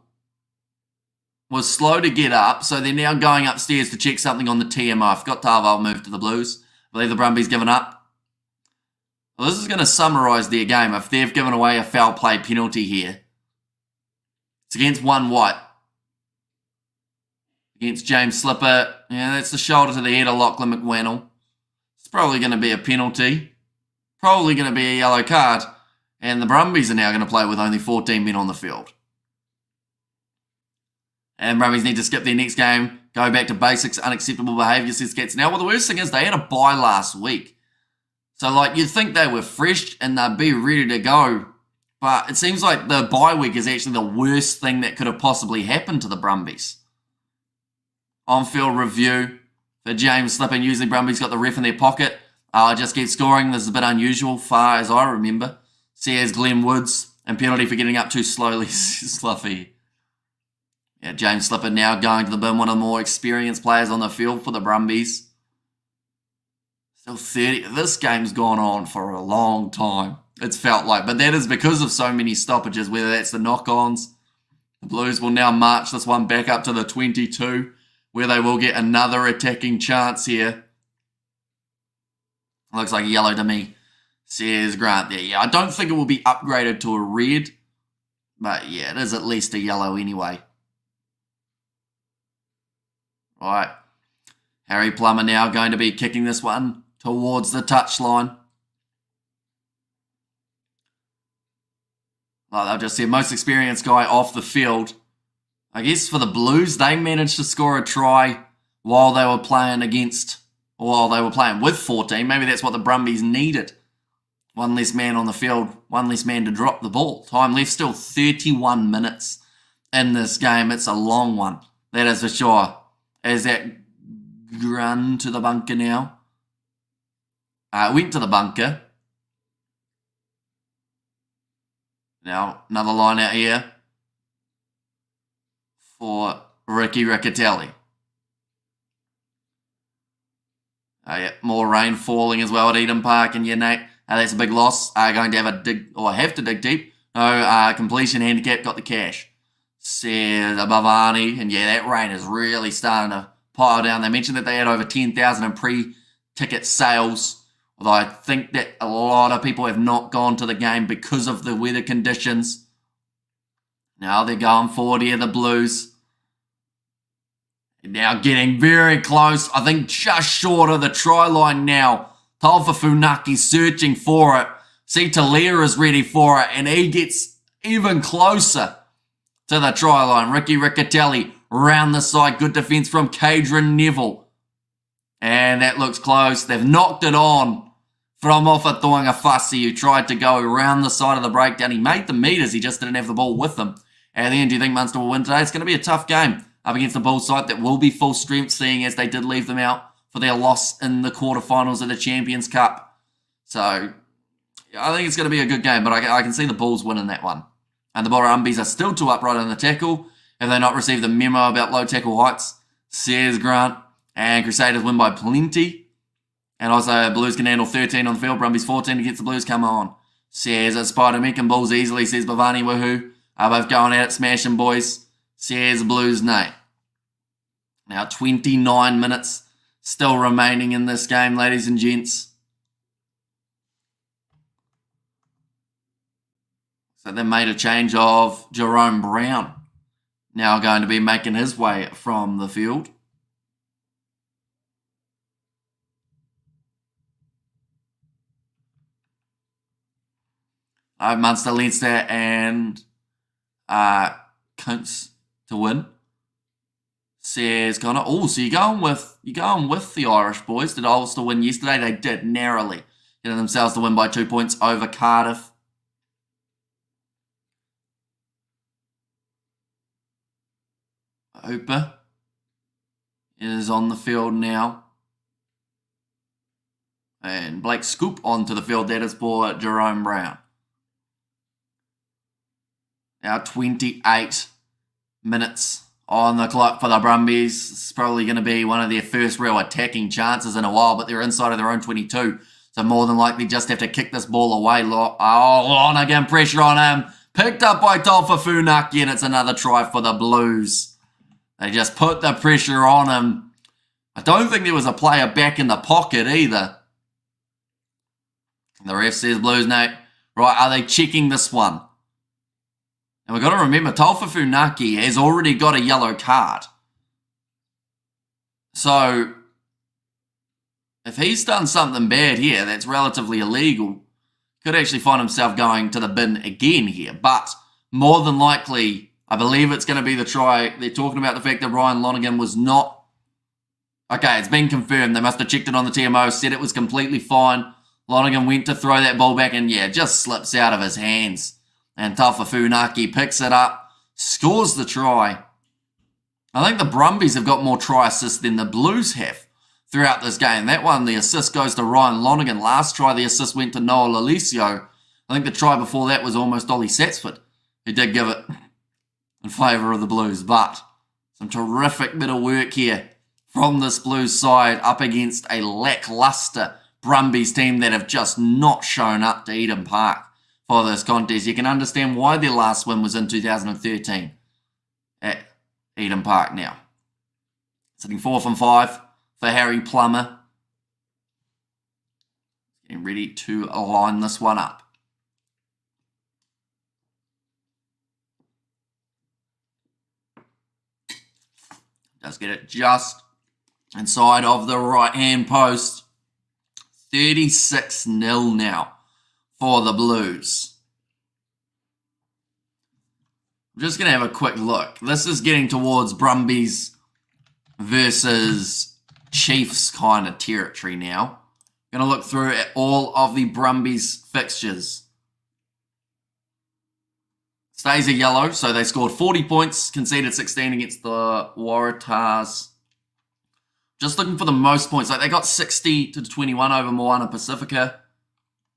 was slow to get up, so they're now going upstairs to check something on the TMO. I forgot Tarval moved to the Blues. I believe the Brumbies given up. Well, this is going to summarise their game. If they've given away a foul play penalty here, it's against one white. Against James Slipper. Yeah, that's the shoulder to the head of Lachlan McWannell. It's probably going to be a penalty. Probably going to be a yellow card. And the Brumbies are now going to play with only 14 men on the field. And Brumbies need to skip their next game. Go back to basics. Unacceptable behaviour, says Cats. Now, well, the worst thing is they had a bye last week. So, like, you'd think they were fresh and they'd be ready to go. But it seems like the bye week is actually the worst thing that could have possibly happened to the Brumbies. On-field review for James Slipper. Usually Brumbies got the ref in their pocket. Just keep scoring. This is a bit unusual, far as I remember. Says Glenn Woods. And penalty for getting up too slowly, Sluffy. Yeah, James Slipper now going to the bin. One of the more experienced players on the field for the Brumbies. Still 30. This game's gone on for a long time. It's felt like. But that is because of so many stoppages, whether that's the knock-ons. The Blues will now march this one back up to the 22, where they will get another attacking chance here. Looks like a yellow to me, says Grant there. Yeah, I don't think it will be upgraded to a red, but yeah, it is at least a yellow anyway. Right. Harry Plummer now going to be kicking this one towards the touchline. Like I've just said, most experienced guy off the field. I guess for the Blues, they managed to score a try while they were playing with 14. Maybe that's what the Brumbies needed. One less man on the field, one less man to drop the ball. Time left, still 31 minutes in this game. It's a long one, that is for sure. As that run to the bunker now. Went to the bunker. Now, another line out here. for Ricky Riccatelli. Yeah, more rain falling as well at Eden Park, and yeah, Nate, that's a big loss. Going to have to dig deep. No, completion handicap got the cash. Says Bavani, and yeah, that rain is really starting to pile down. They mentioned that they had over 10,000 in pre-ticket sales, although I think that a lot of people have not gone to the game because of the weather conditions. Now they're going forward here, the Blues. Now getting very close. I think just short of the try line now. Taufa Funaki searching for it. See, Talia is ready for it, and he gets even closer to the try line. Ricky Riccatelli round the side. Good defence from Cadron Neville. And that looks close. They've knocked it on from Ofatoanga Fassi, who tried to go around the side of the breakdown. He made the meters. He just didn't have the ball with him. And then, do you think Munster will win today? It's going to be a tough game up against the Bulls side that will be full strength, seeing as they did leave them out for their loss in the quarterfinals of the Champions Cup. So, I think it's going to be a good game, but I can see the Bulls winning that one. And the Brumbies are still too upright on the tackle. Have they not received the memo about low tackle heights? Says Grant. And Crusaders win by plenty. And also, Blues can handle 13 on the field. Brumbies 14 against the Blues. Come on. Says Spider-Man and Bulls easily. Says Bavani, woohoo. Are both going at it, smashing boys. Says Blues, nay. Now 29 minutes still remaining in this game, ladies and gents. So they made a change of Jerome Brown. Now going to be making his way from the field. Munster, Leinster and Kuntz to win. Says Connor. Oh, so you're going with the Irish boys. Did Ulster win yesterday? They did narrowly, getting themselves to win by 2 points over Cardiff. Hooper is on the field now. And Blake Scoop onto the field. That is for Jerome Brown. Now 28 minutes on the clock for the Brumbies. It's probably going to be one of their first real attacking chances in a while, but they're inside of their own 22. So more than likely just have to kick this ball away. Lonergan, pressure on him. Picked up by Taufa Funaki, and it's another try for the Blues. They just put the pressure on him. I don't think there was a player back in the pocket either. The ref says Blues, Nate. Right, are they checking this one? And we've got to remember, Taufa Funaki has already got a yellow card. So, if he's done something bad here that's relatively illegal, could actually find himself going to the bin again here. But, more than likely, I believe it's going to be the try. They're talking about the fact that Ryan Lonergan was not... Okay, it's been confirmed. They must have checked it on the TMO, said it was completely fine. Lonergan went to throw that ball back and, yeah, just slips out of his hands. And Taufa Funaki picks it up, scores the try. I think the Brumbies have got more try assists than the Blues have throughout this game. That one, the assist goes to Ryan Lonergan. Last try, the assist went to Noah Lalicio. I think the try before that was almost Ollie Satsford, who did give it in favour of the Blues. But some terrific bit of work here from this Blues side up against a lacklustre Brumbies team that have just not shown up to Eden Park for this contest. You can understand why their last win was in 2013 at Eden Park now. Sitting 4 from 5 for Harry Plummer. Getting ready to line this one up. Does get it just inside of the right-hand post. 36-0 now for the Blues. I'm just going to have a quick look. This is getting towards Brumbies versus Chiefs kind of territory now. Going to look through at all of the Brumbies fixtures. Stays a yellow, so they scored 40 points, conceded 16 against the Waratahs. Just looking for the most points. Like they got 60 to 21 over Moana Pacifica.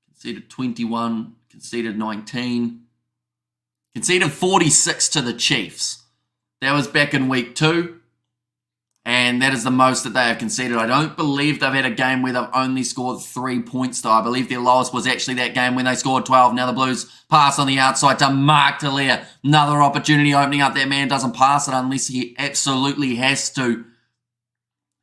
Conceded 21, conceded 19. Conceded 46 to the Chiefs. That was back in week 2. And that is the most that they have conceded. I don't believe they've had a game where they've only scored 3 points, though. I believe their lowest was actually that game when they scored 12. Now the Blues pass on the outside to Mark Talia. Another opportunity opening up. That man doesn't pass it unless he absolutely has to.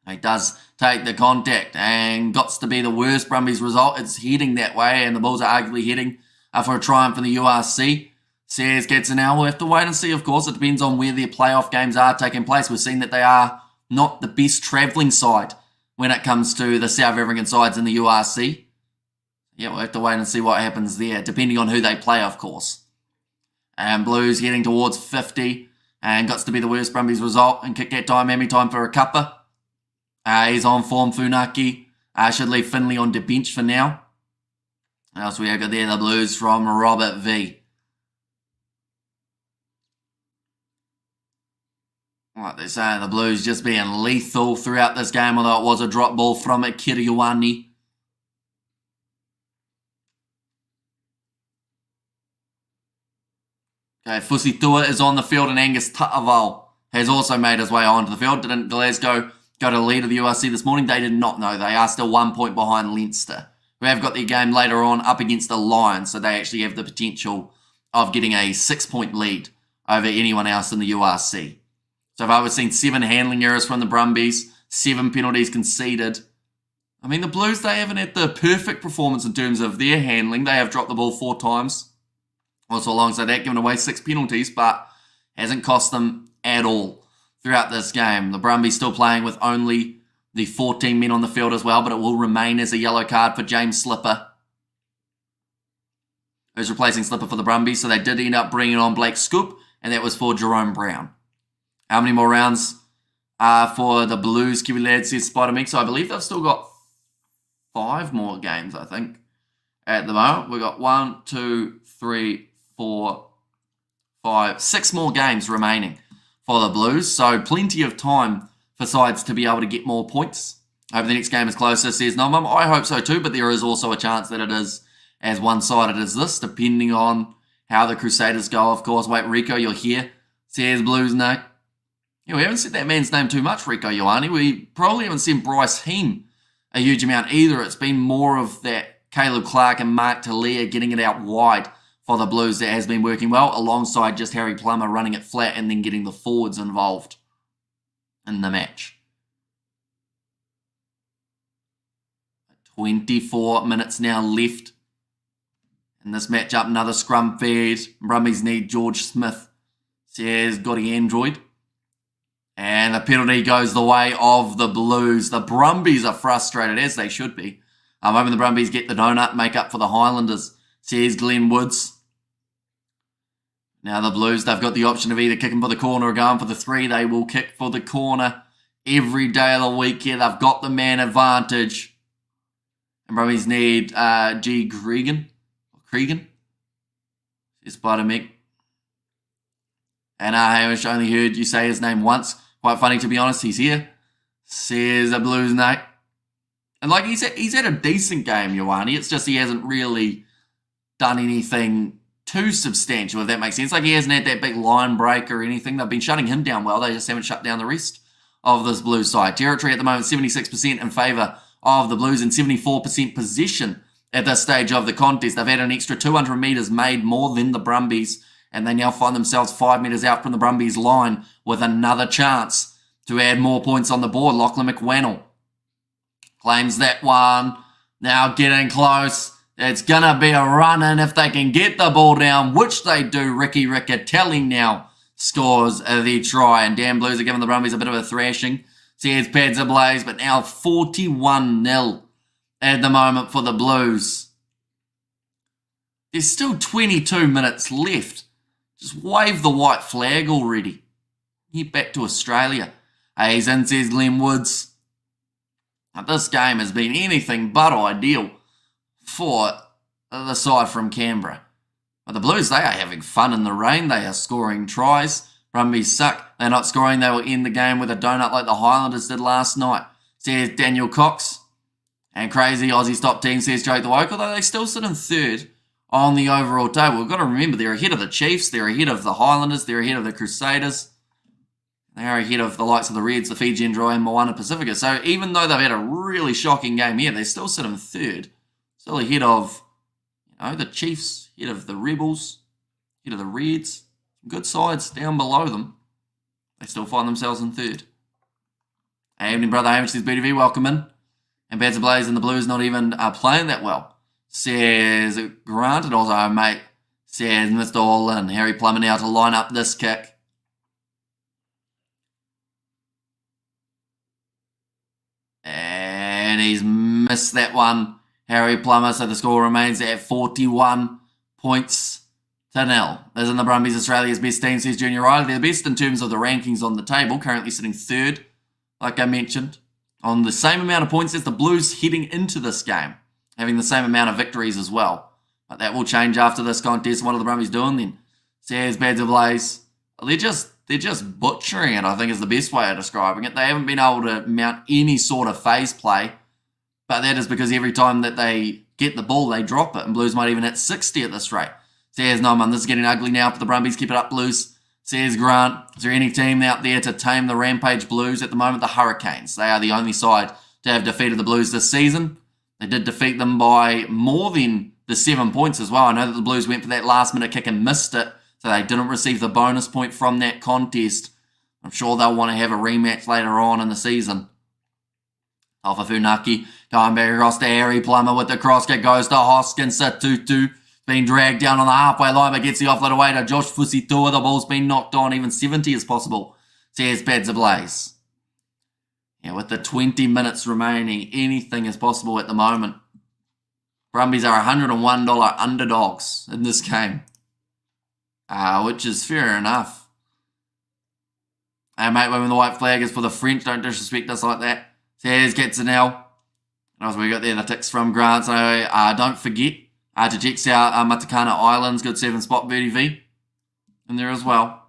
He does take the contact and got to be the worst Brumbies result. It's heading that way, and the Bulls are arguably heading for a triumph in the URC. Sears gets an hour. We'll have to wait and see, of course. It depends on where their playoff games are taking place. We've seen that they are not the best travelling side when it comes to the South African sides in the URC. Yeah, we'll have to wait and see what happens there, depending on who they play, of course. And Blues heading towards 50, and got to be the worst Brumbies result. And kick that time, Hammy time for a cuppa. He's on form, Funaki. Should leave Finley on the bench for now. What else we have got there? The Blues from Robert V. Like they're saying, the Blues just being lethal throughout this game, although it was a drop ball from Kiriwani. Okay, Fusitua is on the field, and Angus Ta'aval has also made his way onto the field. Didn't Glasgow go to the lead of the URC this morning? They did not know. They are still 1 point behind Leinster, who have got their game later on up against the Lions, so they actually have the potential of getting a 6-point lead over anyone else in the URC. So far, we've seen 7 handling errors from the Brumbies, 7 penalties conceded. I mean, the Blues, they haven't had the perfect performance in terms of their handling. They have dropped the ball 4 times. Also, alongside that, given away 6 penalties, but hasn't cost them at all throughout this game. The Brumbies still playing with only the 14 men on the field as well, but it will remain as a yellow card for James Slipper, who's replacing Slipper for the Brumbies. So they did end up bringing on Blake Scoop, and that was for Jerome Brown. How many more rounds for the Blues? Kiwi Lads says Spider Mix. So I believe they've still got 5 more games, I think, at the moment. We've got 1, 2, 3, 4, 5, 6 more games remaining for the Blues. So plenty of time for sides to be able to get more points. I hope the next game is closer, says Nomum. I hope so too, but there is also a chance that it is as one-sided as this, depending on how the Crusaders go, of course. Wait, Rico, you're here. Says Blues, no. Yeah, we haven't said that man's name too much, Rico Ioane. We probably haven't seen Bryce Heem a huge amount either. It's been more of that Caleb Clark and Mark Talia getting it out wide for the Blues that has been working well, alongside just Harry Plummer running it flat and then getting the forwards involved in the match. 24 minutes now left in this matchup. Another scrum fed. Brumbies need George Smith, says Gotti Android. And the penalty goes the way of the Blues. The Brumbies are frustrated, as they should be. I'm hoping the Brumbies get the donut, make up for the Highlanders, says Glenn Woods. Now the Blues, they've got the option of either kicking for the corner or going for the 3. They will kick for the corner every day of the week here. They've got the man advantage. And Brumbies need G. Cregan. Says Spider Mick. And Hamish, only heard you say his name once. Quite funny, to be honest. He's here. Says the Blues, no. And like he's had a decent game, Ioane. It's just he hasn't really done anything too substantial, if that makes sense. Like he hasn't had that big line break or anything. They've been shutting him down well. They just haven't shut down the rest of this Blues side. Territory at the moment, 76% in favour of the Blues and 74% possession at this stage of the contest. They've had an extra 200 metres made more than the Brumbies, and they now find themselves 5 metres out from the Brumbies line with another chance to add more points on the board. Lachlan McWannell claims that one. Now getting close. It's going to be a run-in if they can get the ball down, which they do. Ricky Riccatelli now scores the try. And Dan Blues are giving the Brumbies a bit of a thrashing. Sears pads ablaze, but now 41-0 at the moment for the Blues. There's still 22 minutes left. Just wave the white flag already. Head back to Australia. He's in, says Glenn Woods. Now, this game has been anything but ideal for the side from Canberra. But the Blues, they are having fun in the rain. They are scoring tries. Brumbies suck. They're not scoring. They will end the game with a donut like the Highlanders did last night, says Daniel Cox. And crazy Aussie's top team, says Jake the Woke, although they still sit in third on the overall table. We've got to remember they're ahead of the Chiefs, they're ahead of the Highlanders, they're ahead of the Crusaders. They are ahead of the likes of the Reds, the Fijian Dry, and Moana Pacifica. So even though they've had a really shocking game here, they still sit in third. Still ahead of, the Chiefs, ahead of the Rebels, ahead of the Reds. Some good sides down below them. They still find themselves in third. Hey, evening, brother Hamish, says BTV, welcome in. And Beds Blaze and the Blues not even playing that well. Says granted also, mate. Says Mr. All in. Harry Plummer now to line up this kick. And he's missed that one, Harry Plummer. So the score remains at 41 points to 0. Isn't the Brumbies Australia's best team, says Junior Riley. They're best in terms of the rankings on the table, currently sitting third, like I mentioned, on the same amount of points as the Blues heading into this game, having the same amount of victories as well. But that will change after this contest. What are the Brumbies doing then? Says Bads of Blaze. They're just butchering it, I think is the best way of describing it. They haven't been able to mount any sort of phase play, but that is because every time that they get the ball, they drop it, and Blues might even hit 60 at this rate. Says no, man, this is getting ugly now for the Brumbies. Keep it up, Blues. Says Grant, is there any team out there to tame the Rampage Blues? At the moment, the Hurricanes. They are the only side to have defeated the Blues this season. They did defeat them by more than the 7 points as well. I know that the Blues went for that last-minute kick and missed it, so they didn't receive the bonus point from that contest. I'm sure they'll want to have a rematch later on in the season. Alpha Funaki going back across to Harry Plummer with the cross kick, goes to Hoskins. Tutu being dragged down on the halfway line, but gets the offload away to Josh Fusitua. The ball's been knocked on, even 70 is possible. Says Pads Ablaze. Yeah, with the 20 minutes remaining, anything is possible at the moment. Brumbies are $101 underdogs in this game, which is fair enough. Hey, mate, when the white flag is for the French, don't disrespect us like that. Says Katzenel. As we got there, the ticks from Grant. So don't forget to check out Matakana Islands, good 7 spot VDV in there as well.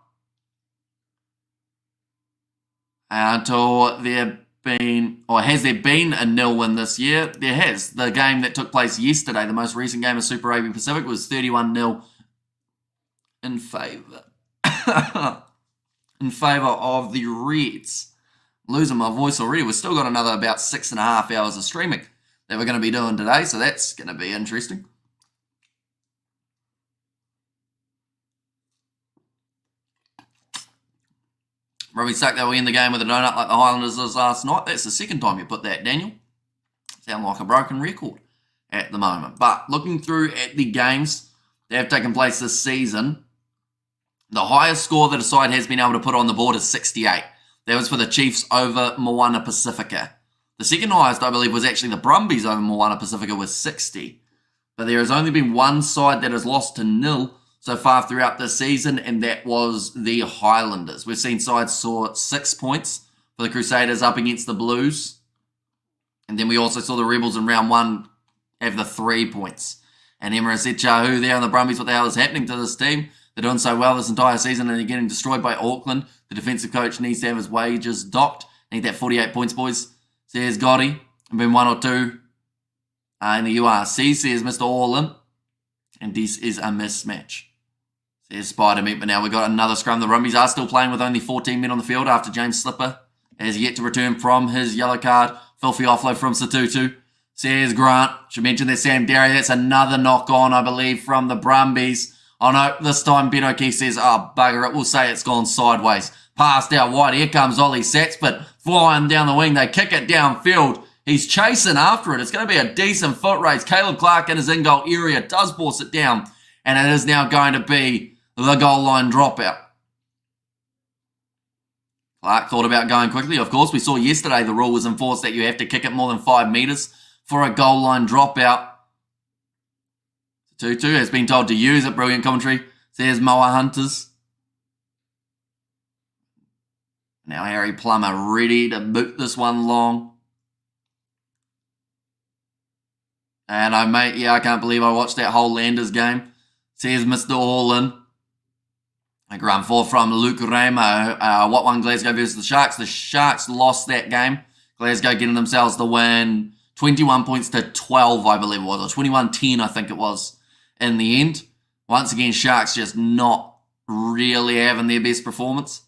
Until has there been a nil win this year? There has. The game that took place yesterday, the most recent game of Super Rugby Pacific, was 31-0 in favour of the Reds. I'm losing my voice already. We've still got another about 6.5 hours of streaming that we're going to be doing today, so that's going to be interesting. Robbie sucked that we in the game with a donut like the Highlanders was last night. That's the second time you put that, Daniel. Sound like a broken record at the moment. But looking through at the games that have taken place this season, the highest score that a side has been able to put on the board is 68. That was for the Chiefs over Moana Pacifica. The second highest, I believe, was actually the Brumbies over Moana Pacifica with 60. But there has only been one side that has lost to 0 so far throughout this season, and that was the Highlanders. We've seen sides soar 6 points for the Crusaders up against the Blues. And then we also saw the Rebels in round 1 have the 3 points. And Emma said, Chahu there on the Brumbies, what the hell is happening to this team? They're doing so well this entire season and they're getting destroyed by Auckland. The defensive coach needs to have his wages docked. Need that 48 points, boys. Says Gotti. And been 1 or 2 in the URC, says Mr. Orlin. And this is a mismatch. Says Spider Meat, but now we've got another scrum. The Brumbies are still playing with only 14 men on the field after James Slipper has yet to return from his yellow card. Filthy offload from Satutu. Says Grant. Should mention that Sam Derry. That's another knock on, I believe, from the Brumbies. Oh no, this time Ben O'Keefe says, oh bugger it, we'll say it's gone sideways. Passed out wide, here comes Ollie Sats, but flying down the wing, they kick it downfield. He's chasing after it. It's going to be a decent foot race. Caleb Clark in his in-goal area does force it down, and it is now going to be the goal line dropout. Clark thought about going quickly. Of course, we saw yesterday the rule was enforced that you have to kick it more than 5 metres for a goal line dropout. Tutu has been told to use it. Brilliant commentary. Says Moa Hunters. Now Harry Plummer ready to boot this one long. And I can't believe I watched that whole Landers game. Says Mr. Orlin. A run 4 from Luke Ramo. What one Glasgow versus the Sharks? The Sharks lost that game. Glasgow getting themselves the win. 21 points to 12, I believe it was. Or 21-10, I think it was. In the end, once again, Sharks just not really having their best performance.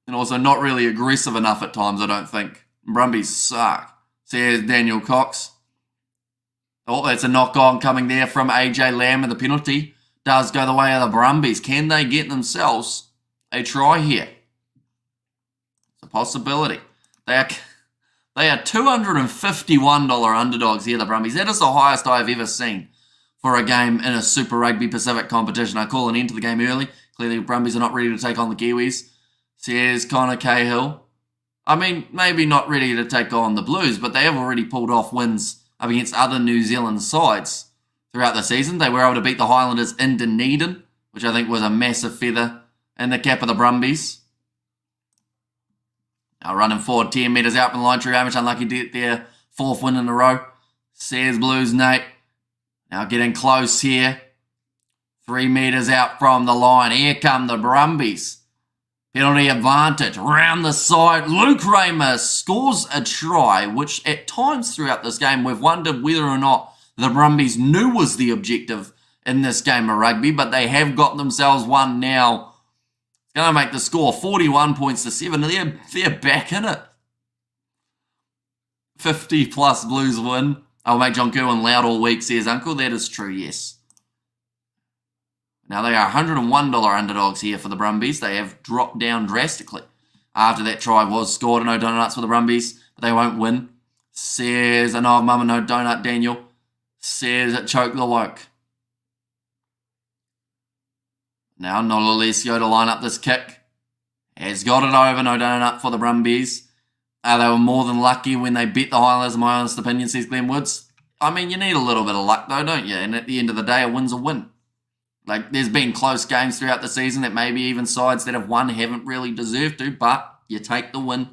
And also not really aggressive enough at times, I don't think. Brumbies suck. Says Daniel Cox. Oh, that's a knock-on coming there from AJ Lamb, and the penalty does go the way of the Brumbies. Can they get themselves a try here? It's a possibility. They are $251 underdogs here, the Brumbies. That is the highest I have ever seen for a game in a Super Rugby Pacific competition. I call an end to the game early. Clearly, the Brumbies are not ready to take on the Kiwis. Says Connor Cahill. I mean, maybe not ready to take on the Blues, but they have already pulled off wins up against other New Zealand sides throughout the season. They were able to beat the Highlanders in Dunedin, which I think was a massive feather in the cap of the Brumbies. Now running forward 10 metres out from the line. True Hamish unlucky to get their 4th win in a row. Says Blues Nate. Now getting close here. 3 metres out from the line. Here come the Brumbies. Penalty advantage. Round the side. Luke Raymer scores a try, which at times throughout this game we've wondered whether or not the Brumbies knew was the objective in this game of rugby, but they have got themselves one now. It's going to make the score 41 points to 7. They're back in it. 50 plus Blues win. I'll make John Kerwin loud all week, says Uncle. That is true, yes. Now they are $101 underdogs here for the Brumbies. They have dropped down drastically after that try was scored. No donuts for the Brumbies, but they won't win. Says, I know Mama no donut, Daniel. Says it choked the Loke. Now Nololesio to line up this kick. Has got it over, no donut for the Brumbies. They were more than lucky when they beat the Highlanders, in my honest opinion, says Glenn Woods. I mean, you need a little bit of luck though, don't you? And at the end of the day, a win's a win. Like, there's been close games throughout the season that maybe even sides that have won haven't really deserved to, but you take the win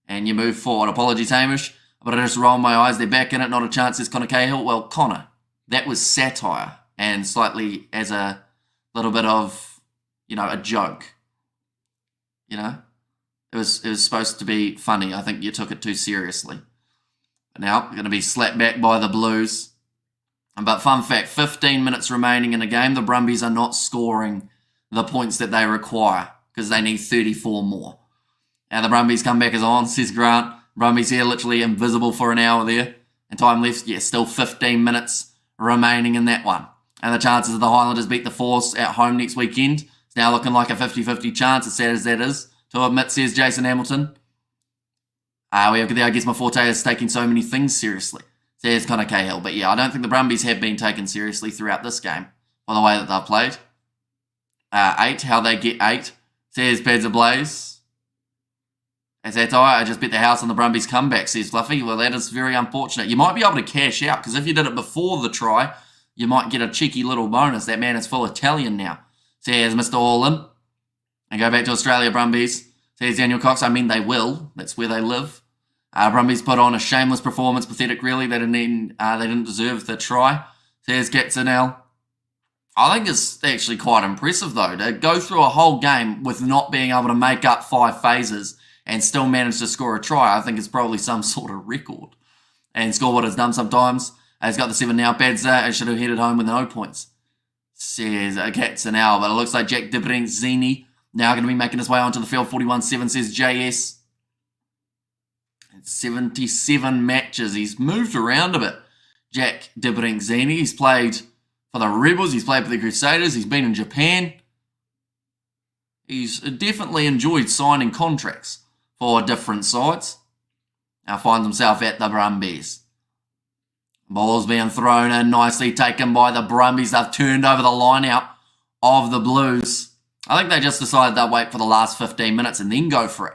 and you move forward. Apologies, Hamish, but I just rolled my eyes. They're back in it. Not a chance, says Connor Cahill. Well, Connor, that was satire and slightly as a little bit of, a joke. It was supposed to be funny. I think you took it too seriously. But now, we're going to be slapped back by the Blues. But fun fact, 15 minutes remaining in the game, the Brumbies are not scoring the points that they require because they need 34 more. Now the Brumbies come back as on, says Grant. Brumbies here literally invisible for an hour there. And time left, still 15 minutes remaining in that one. And the chances of the Highlanders beat the Force at home next weekend, it's now looking like a 50-50 chance, as sad as that is to admit, says Jason Hamilton. I guess my forte is taking so many things seriously. Says Connor Cahill. But yeah, I don't think the Brumbies have been taken seriously throughout this game by the way that they've played. 8, how they get 8. Says Pads Ablaze. As that's all right, I just bet the house on the Brumbies comeback, says Fluffy. Well, that is very unfortunate. You might be able to cash out, because if you did it before the try, you might get a cheeky little bonus. That man is full Italian now. Says Mr. Orland. And go back to Australia, Brumbies. Says Daniel Cox. I mean, they will. That's where they live. Brumbies put on a shameless performance. Pathetic, really. They didn't deserve the try. Says Katzenell. I think it's actually quite impressive, though, to go through a whole game with not being able to make up 5 phases and still manage to score a try. I think it's probably some sort of record. And scoreboard has done sometimes. He's got the 7 now. Badza, it should have headed home with no points. Says Katzenell. But it looks like Jack Dibrenzini now going to be making his way onto the field. 41-7, says JS. 77 matches. He's moved around a bit. Jack Dibrenzini. He's played for the Rebels. He's played for the Crusaders. He's been in Japan. He's definitely enjoyed signing contracts for different sides. Now finds himself at the Brumbies. Ball's being thrown in. Nicely taken by the Brumbies. They've turned over the line out of the Blues. I think they just decided they'll wait for the last 15 minutes and then go for it.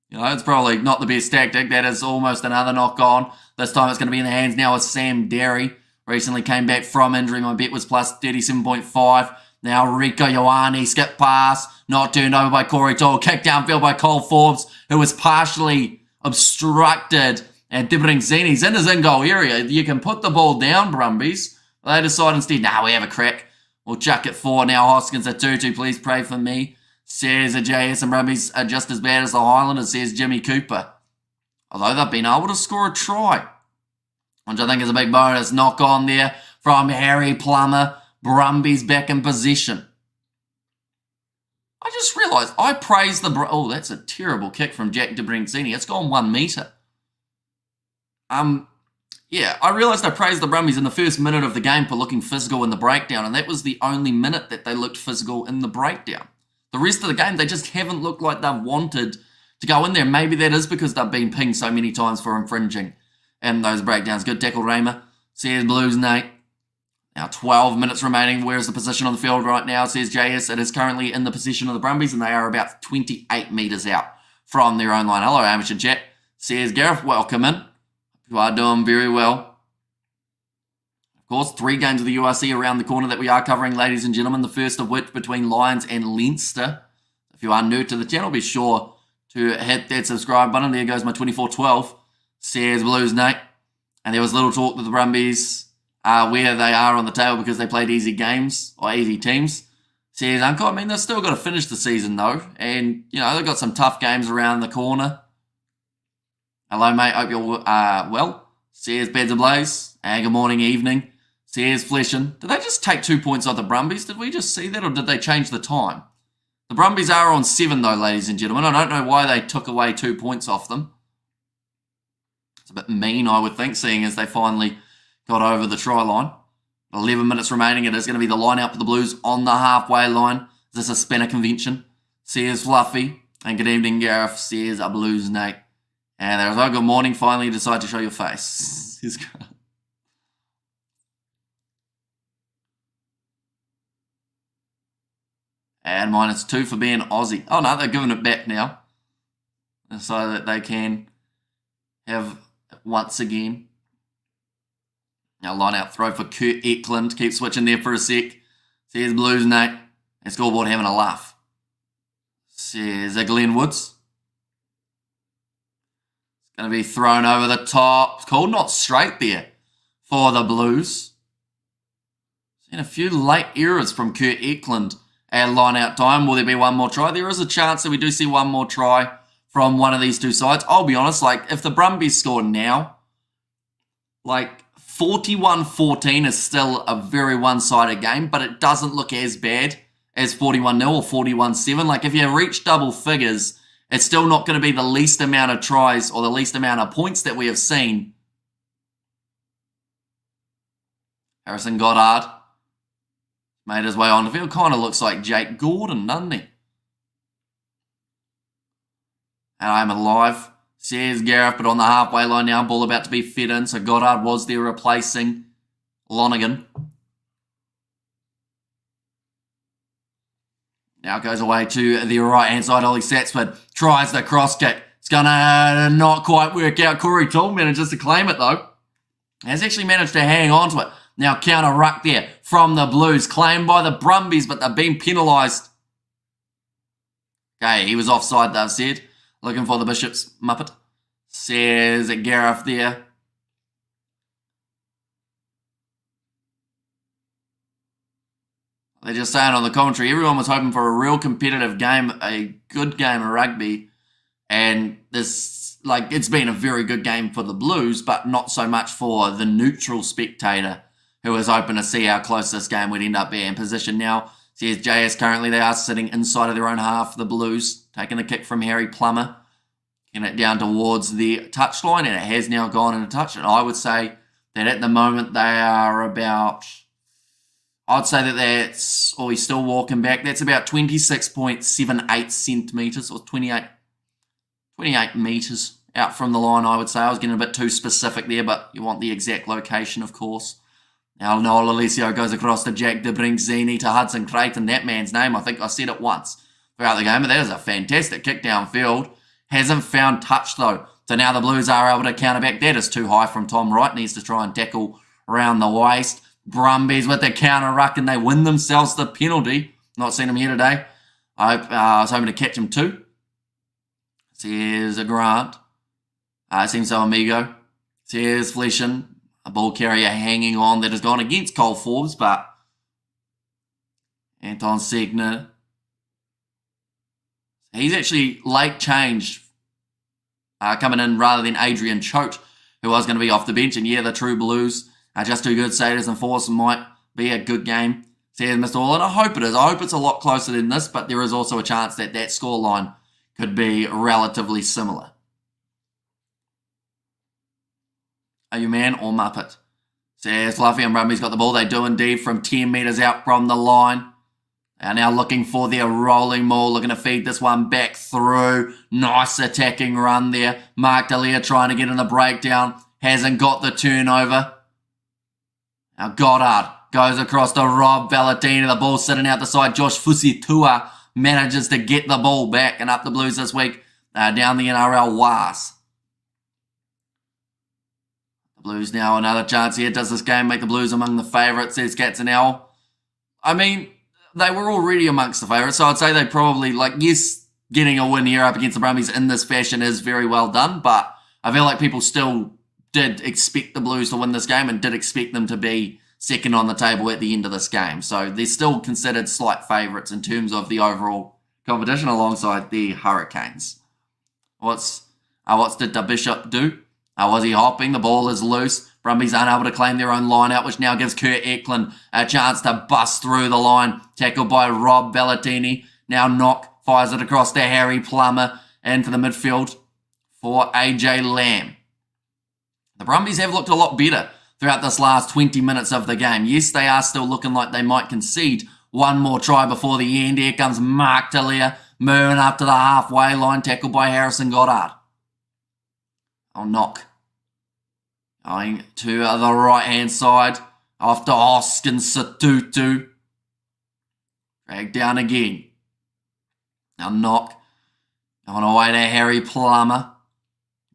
It's probably not the best tactic. That is almost another knock on. This time it's going to be in the hands now of Sam Derry. Recently came back from injury. My bet was plus 37.5. Now Rico Ioane, skip pass. Not turned over by Corey Toll. Kicked downfield by Cole Forbes, who was partially obstructed. And Dibrenzini's in his in-goal area. You can put the ball down, Brumbies. They decide instead, we have a crack. We'll chuck it 4. Now Hoskins at 2-2. Please pray for me. Says the JS and Brumbies are just as bad as the Highlanders, says Jimmy Cooper. Although they've been able to score a try, which I think is a big bonus. Knock on there from Harry Plummer. Brumbies back in possession. I just realised I praised the... Oh, that's a terrible kick from Jack de Brenzini. It's gone 1 metre. Yeah, I realised I praised the Brumbies in the first minute of the game for looking physical in the breakdown, and that was the only minute that they looked physical in the breakdown. The rest of the game, they just haven't looked like they've wanted to go in there. Maybe that is because they've been pinged so many times for infringing in those breakdowns. Good tackle, Raymer. Says Blues, Nate. Now 12 minutes remaining. Where's the position on the field right now? Says JS. It is currently in the possession of the Brumbies, and they are about 28 metres out from their own line. Hello, amateur chat. Says Gareth, welcome in. You are doing very well. Of course, 3 games of the URC around the corner that we are covering, ladies and gentlemen. The first of which between Lions and Leinster. If you are new to the channel, be sure to hit that subscribe button. There goes my 2412. Says Blues, Nate. And there was little talk that the Brumbies are where they are on the table because they played easy games or easy teams. Says Uncle, I mean, they've still got to finish the season though. And, you know, they've got some tough games around the corner. Hello, mate. Hope you're well. Says Beds Ablaze. And good morning, evening. Says Fleshin. Did they just take 2 points off the Brumbies? Did we just see that, or did they change the time? The Brumbies are on 7, though, ladies and gentlemen. I don't know why they took away 2 points off them. It's a bit mean, I would think, seeing as they finally got over the try line. 11 minutes remaining. It is going to be the line out for the Blues on the halfway line. Is this a Spanner convention? Says Fluffy. And good evening, Gareth. Says a Blues, Nate. And there's a good morning. Finally, you decide to show your face. And -2 for being Aussie. Oh no, they're giving it back now, so that they can have once again. Now line out throw for Kurt Eklund. Keep switching there for a sec. Says Blues, Nate. And scoreboard having a laugh. Says Glenn Woods. Going to be thrown over the top. Called not straight there for the Blues. Seen a few late errors from Kurt Eklund at line out time. Will there be one more try? There is a chance that we do see one more try from one of these two sides. I'll be honest, like if the Brumbies score now, like 41-14 is still a very one-sided game, but it doesn't look as bad as 41-0 or 41-7. Like if you reach double figures, it's still not going to be the least amount of tries or the least amount of points that we have seen. Harrison Goddard made his way on the field. Kind of looks like Jake Gordon, doesn't he? And I'm alive. Says Gareth, but on the halfway line now. Ball about to be fed in. So Goddard was there replacing Lonergan. Now goes away to the right-hand side. Ollie Satsford tries the cross kick. It's going to not quite work out. Corey Toole manages to claim it, though. Has actually managed to hang on to it. Now counter ruck there from the Blues. Claimed by the Brumbies, but they've been penalised. Okay, he was offside, they've said. Looking for the Bishop's Muppet. Says Gareth there. They're just saying on the commentary, everyone was hoping for a real competitive game, a good game of rugby. And this, like, it's been a very good game for the Blues, but not so much for the neutral spectator who was hoping to see how close this game would end up being. Position now, says JS currently, they are sitting inside of their own half, the Blues, taking the kick from Harry Plummer, getting it down towards the touchline, and it has now gone into touch. And I would say that at the moment they are about... I'd say that that's, or he's still walking back, that's about 26.78 centimetres or 28 metres out from the line, I would say. I was getting a bit too specific there, but you want the exact location, of course. Now Noel Alessio goes across to Jack de Brinczini to Hudson Creighton. That man's name, I think I said it once throughout the game, but that is a fantastic kick downfield. Hasn't found touch, though. So now the Blues are able to counter back. That is too high from Tom Wright. Needs to try and tackle around the waist. Brumbies with the counter ruck, and they win themselves the penalty. Not seen him here today. I was hoping to catch him too. Here's a Grant. Seems so amigo. Here's Fleshin. A ball carrier hanging on that has gone against Cole Forbes, but Anton Segner. He's actually late changed, coming in rather than Adrian Choate, who was going to be off the bench. And yeah, the true Blues are just too good. Saders and Force might be a good game. says Mr. All, and I hope it is. I hope it's a lot closer than this, but there is also a chance that that scoreline could be relatively similar. Are you man or Muppet? Says Fluffy, and Brumbies got the ball. They do indeed from 10 metres out from the line. They are now looking for their rolling maul, looking to feed this one back through. Nice attacking run there. Mark Dalia trying to get in the breakdown. Hasn't got the turnover. Now Goddard goes across to Rob Valentini. The ball sitting out the side. Josh Fusitua manages to get the ball back and up the Blues this week. Down the NRL WAS. The Blues now another chance here. Does this game make the Blues among the favourites? Says Katzenell. I mean, they were already amongst the favourites, so I'd say they probably, yes, getting a win here up against the Brumbies in this fashion is very well done, but I feel like people still did expect the Blues to win this game and did expect them to be second on the table at the end of this game. So they're still considered slight favourites in terms of the overall competition alongside the Hurricanes. What did the Bishop do? Was he hopping? The ball is loose. Brumbies unable to claim their own line out, which now gives Kurt Eklund a chance to bust through the line. Tackled by Rob Bellatini. Now Knock fires it across to Harry Plummer into the midfield for AJ Lamb. The Brumbies have looked a lot better throughout this last 20 minutes of the game. Yes, they are still looking like they might concede one more try before the end. Here comes Mark Dalia moving up to the halfway line, tackled by Harrison Goddard. Knock. Going to the right-hand side. Off to Hoskins Satutu. Dragged down again. Now Knock. On away to Harry Plummer.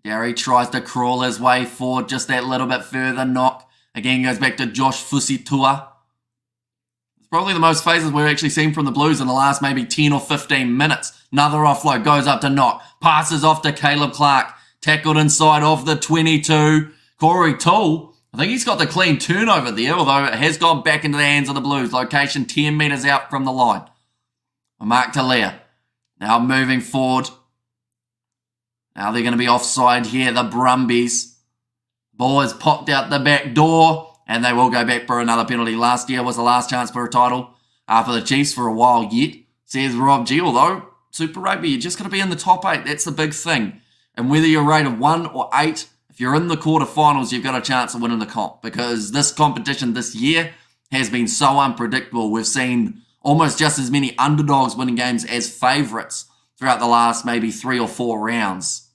Gary tries to crawl his way forward just that little bit further. Knock. Again goes back to Josh Fusitua. It's probably the most phases we've actually seen from the Blues in the last maybe 10 or 15 minutes. Another offload goes up to Knock. Passes off to Caleb Clark. Tackled inside of the 22. Corey Toole, I think he's got the clean turnover there, although it has gone back into the hands of the Blues. Location 10 metres out from the line. Mark Talia now moving forward. Now they're going to be offside here, the Brumbies. Ball has popped out the back door, and they will go back for another penalty. Last year was the last chance for a title for the Chiefs for a while yet, says Rob G. Although, Super Rugby, you're just going to be in the top 8. That's the big thing. And whether you're rated 1 or 8, if you're in the quarterfinals, you've got a chance of winning the comp. Because this competition this year has been so unpredictable. We've seen almost just as many underdogs winning games as favourites throughout the last maybe 3 or 4 rounds.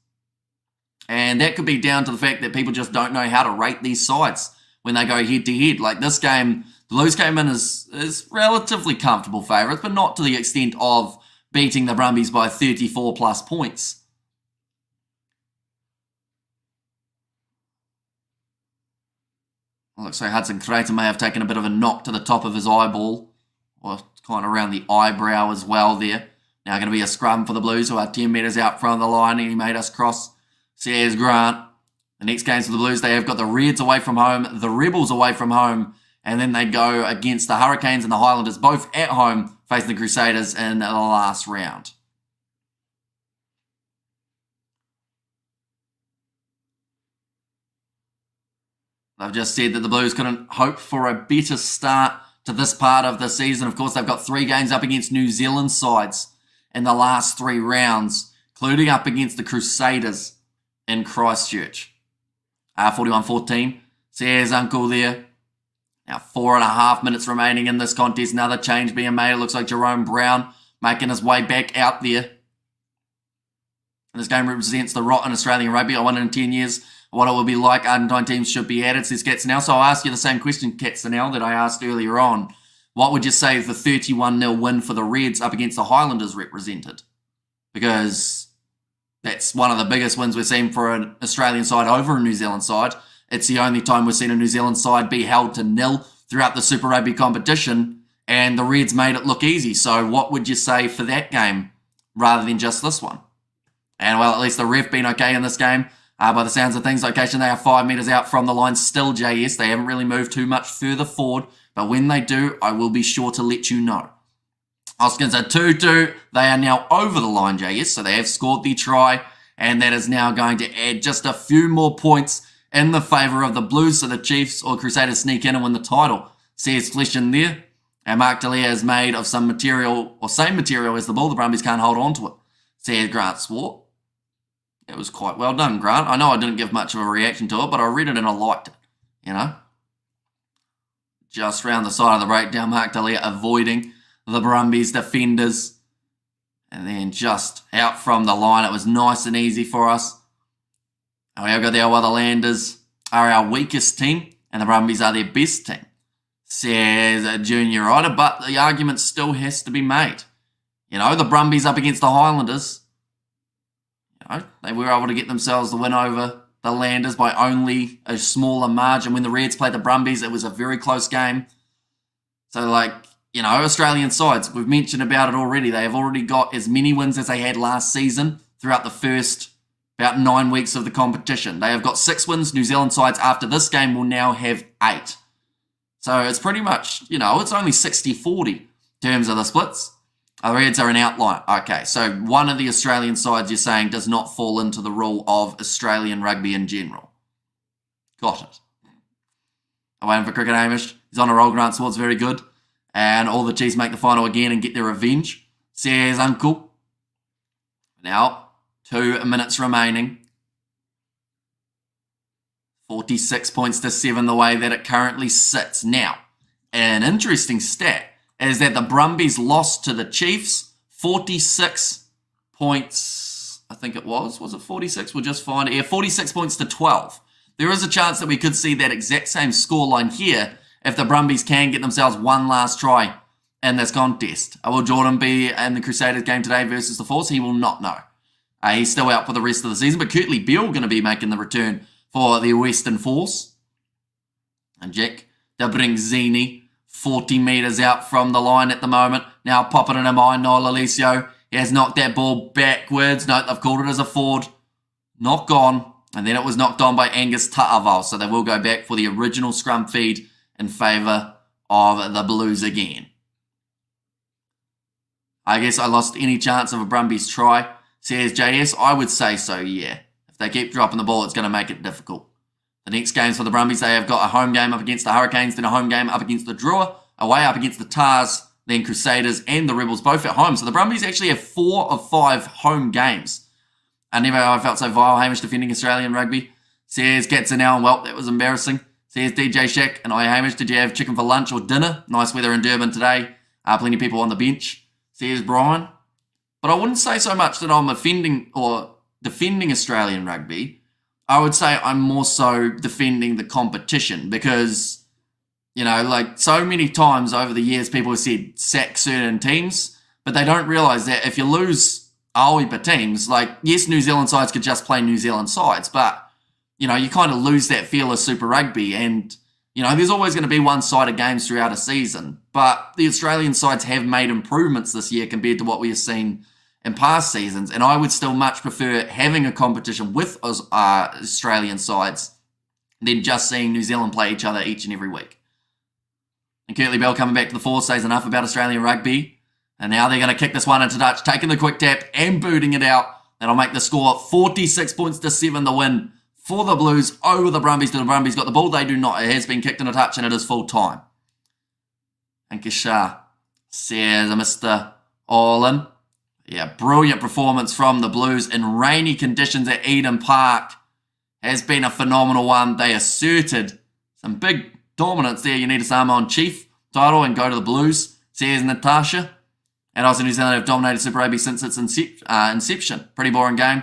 And that could be down to the fact that people just don't know how to rate these sides when they go head-to-head. Like this game, the Blues came in as relatively comfortable favourites, but not to the extent of beating the Brumbies by 34 plus points. Looks like Hudson Creighton may have taken a bit of a knock to the top of his eyeball, or kind of around the eyebrow as well there. Now going to be a scrum for the Blues, who are 10 metres out from the line, and he made us cross. Says Grant. The next games for the Blues, they have got the Reds away from home, the Rebels away from home, and then they go against the Hurricanes and the Highlanders, both at home, facing the Crusaders in the last round. They've just said that the Blues couldn't hope for a better start to this part of the season. Of course, they've got 3 games up against New Zealand sides in the last 3 rounds, including up against the Crusaders in Christchurch. 41-14, says Uncle there. Now 4.5 minutes remaining in this contest. Another change being made. It looks like Jerome Brown making his way back out there. And this game represents the rot in Australian rugby. I wonder in 10 years what it will be like. Argentine teams should be added, says Katzenell. So I'll ask you the same question, Katzenell, that I asked earlier on. What would you say the 31-0 win for the Reds up against the Highlanders represented? Because that's one of the biggest wins we've seen for an Australian side over a New Zealand side. It's the only time we've seen a New Zealand side be held to 0 throughout the Super Rugby competition, and the Reds made it look easy. So what would you say for that game rather than just this one? And well, at least the ref been okay in this game. By the sounds of things, location, they are 5 metres out from the line still, JS. They haven't really moved too much further forward, but when they do, I will be sure to let you know. Hoskins at 2-2. They are now over the line, JS, so they have scored the try, and that is now going to add just a few more points in the favour of the Blues, so the Chiefs or Crusaders sneak in and win the title. Says Flesh in there. And Mark Delia is made of some material, or same material as the ball. The Brumbies can't hold on to it, says Grant Swart. It was quite well done, Grant. I know I didn't give much of a reaction to it, but I read it and I liked it, you know. Just round the side of the breakdown, Mark Delia avoiding the Brumbies defenders. And then just out from the line, it was nice and easy for us. And we have got the Otherlanders are our weakest team, and the Brumbies are their best team, says a junior writer, but the argument still has to be made. You know, the Brumbies up against the Highlanders, you know, they were able to get themselves the win over the Landers by only a smaller margin. When the Reds played the Brumbies, it was a very close game. So, like, you know, Australian sides, we've mentioned about it already. They have already got as many wins as they had last season throughout the first about 9 weeks of the competition. They have got 6 wins. New Zealand sides after this game will now have 8. So it's pretty much, you know, it's only 60-40 in terms of the splits. The Reds are an outlier. Okay, so one of the Australian sides you're saying does not fall into the rule of Australian rugby in general. Got it. I'm waiting for Cricket Hamish. He's on a roll. Grant Swart's very good. And all the Chiefs make the final again and get their revenge, says Uncle. Now, 2 minutes remaining. 46 points to 7 the way that it currently sits. Now, an interesting stat is that the Brumbies lost to the Chiefs 46 points, I think it was it 46? We'll just find it. Yeah, 46 points to 12. There is a chance that we could see that exact same scoreline here if the Brumbies can get themselves one last try in this contest. Will Jordan be in the Crusaders game today versus the Force? He will not know. He's still out for the rest of the season, but Kurtley Beale going to be making the return for the Western Force. And Jack Dabringzini, 40 metres out from the line at the moment. Now popping in a mind, Noel Alessio. He has knocked that ball backwards. No, they've called it as a forward. Knock on. And then it was knocked on by Angus Ta'aval. So they will go back for the original scrum feed in favour of the Blues again. I guess I lost any chance of a Brumbies try, says JS. I would say so, yeah. If they keep dropping the ball, it's going to make it difficult. The next games for the Brumbies, they have got a home game up against the Hurricanes, then a home game up against the Drua, away up against the Tars, then Crusaders and the Rebels, both at home. So the Brumbies actually have 4 of 5 home games. I never felt so vile. Hamish defending Australian rugby, says Katzenell. Well, that was embarrassing, says DJ Shack. And I, Hamish, did you have chicken for lunch or dinner? Nice weather in Durban today. Plenty of people on the bench, says Brian. But I wouldn't say so much that I'm offending or defending Australian rugby. I would say I'm more so defending the competition because, you know, like so many times over the years, people have said sack certain teams, but they don't realise that if you lose Aoipa teams, like, yes, New Zealand sides could just play New Zealand sides, but, you know, you kind of lose that feel of Super Rugby and, you know, there's always going to be one-sided games throughout a season, but the Australian sides have made improvements this year compared to what we have seen in past seasons, and I would still much prefer having a competition with Australian sides than just seeing New Zealand play each other each and every week. And Kurtley Bell coming back to the Force says enough about Australian rugby, and now they're going to kick this one into touch, taking the quick tap and booting it out. That'll make the score 46 points to 7, the win for the Blues over the Brumbies. The Brumbies got the ball, they do not. It has been kicked in a touch and it is full time. And Kishar says Mr. Orlin. Yeah, brilliant performance from the Blues in rainy conditions at Eden Park. Has been a phenomenal one. They asserted some big dominance there. You need a Samoan Chief title and go to the Blues, says Natasha. And also New Zealand have dominated Super Rugby since its inception. Pretty boring game.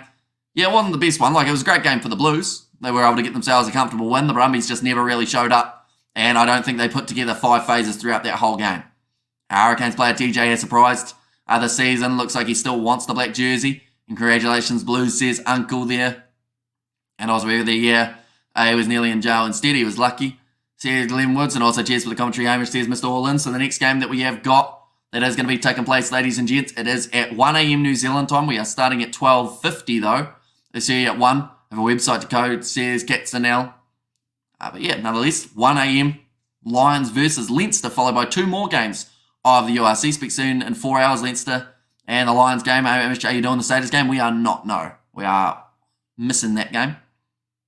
Yeah, it wasn't the best one. Like, it was a great game for the Blues. They were able to get themselves a comfortable win. The Brumbies just never really showed up. And I don't think they put together 5 phases throughout that whole game. Hurricanes player TJ has surprised the season. Looks like he still wants the black jersey. And congratulations, Blues, says Uncle there. And also over the year, he was nearly in jail instead. He was lucky, says Glenn Woods. And also cheers for the commentary, Hamish, says Mr. Orlin. So the next game that we have got that is going to be taking place, ladies and gents, it is at 1 a.m. New Zealand time. We are starting at 12:50 though. This year at 1. I have a website to code, says Katzenell. But yeah, nonetheless, 1 a.m. Lions versus Leinster, followed by 2 more games of the URC. Speak soon in 4 hours, Leinster and the Lions game. How you doing the status game? We are not, no. We are missing that game.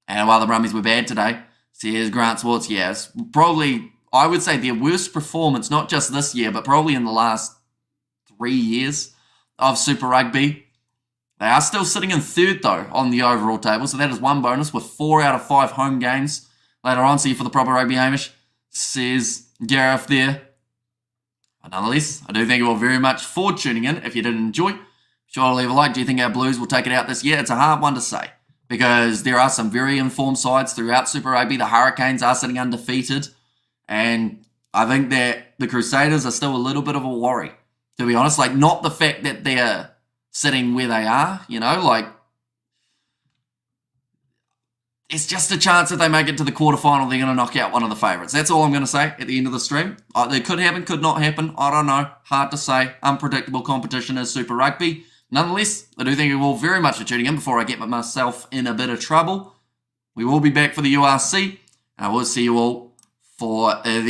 And while the Brumbies were bad today, says Grant Swartz, yes, probably I would say, their worst performance, not just this year, but probably in the last 3 years of Super Rugby. They are still sitting in third, though, on the overall table, so that is one bonus with 4 out of 5 home games later on. See you for the proper rugby, Hamish, says Gareth there. But nonetheless, I do thank you all very much for tuning in. If you did enjoy, be sure to leave a like. Do you think our Blues will take it out this year? It's a hard one to say, because there are some very informed sides throughout Super Rugby. The Hurricanes are sitting undefeated, and I think that the Crusaders are still a little bit of a worry, to be honest. Like, not the fact that they're sitting where they are, you know, like, it's just a chance that they make it to the quarterfinal, they're going to knock out one of the favourites. That's all I'm going to say at the end of the stream. It could happen, could not happen. I don't know. Hard to say. Unpredictable competition is Super Rugby. Nonetheless, I do thank you all very much for tuning in before I get myself in a bit of trouble. We will be back for the URC, and I will see you all for the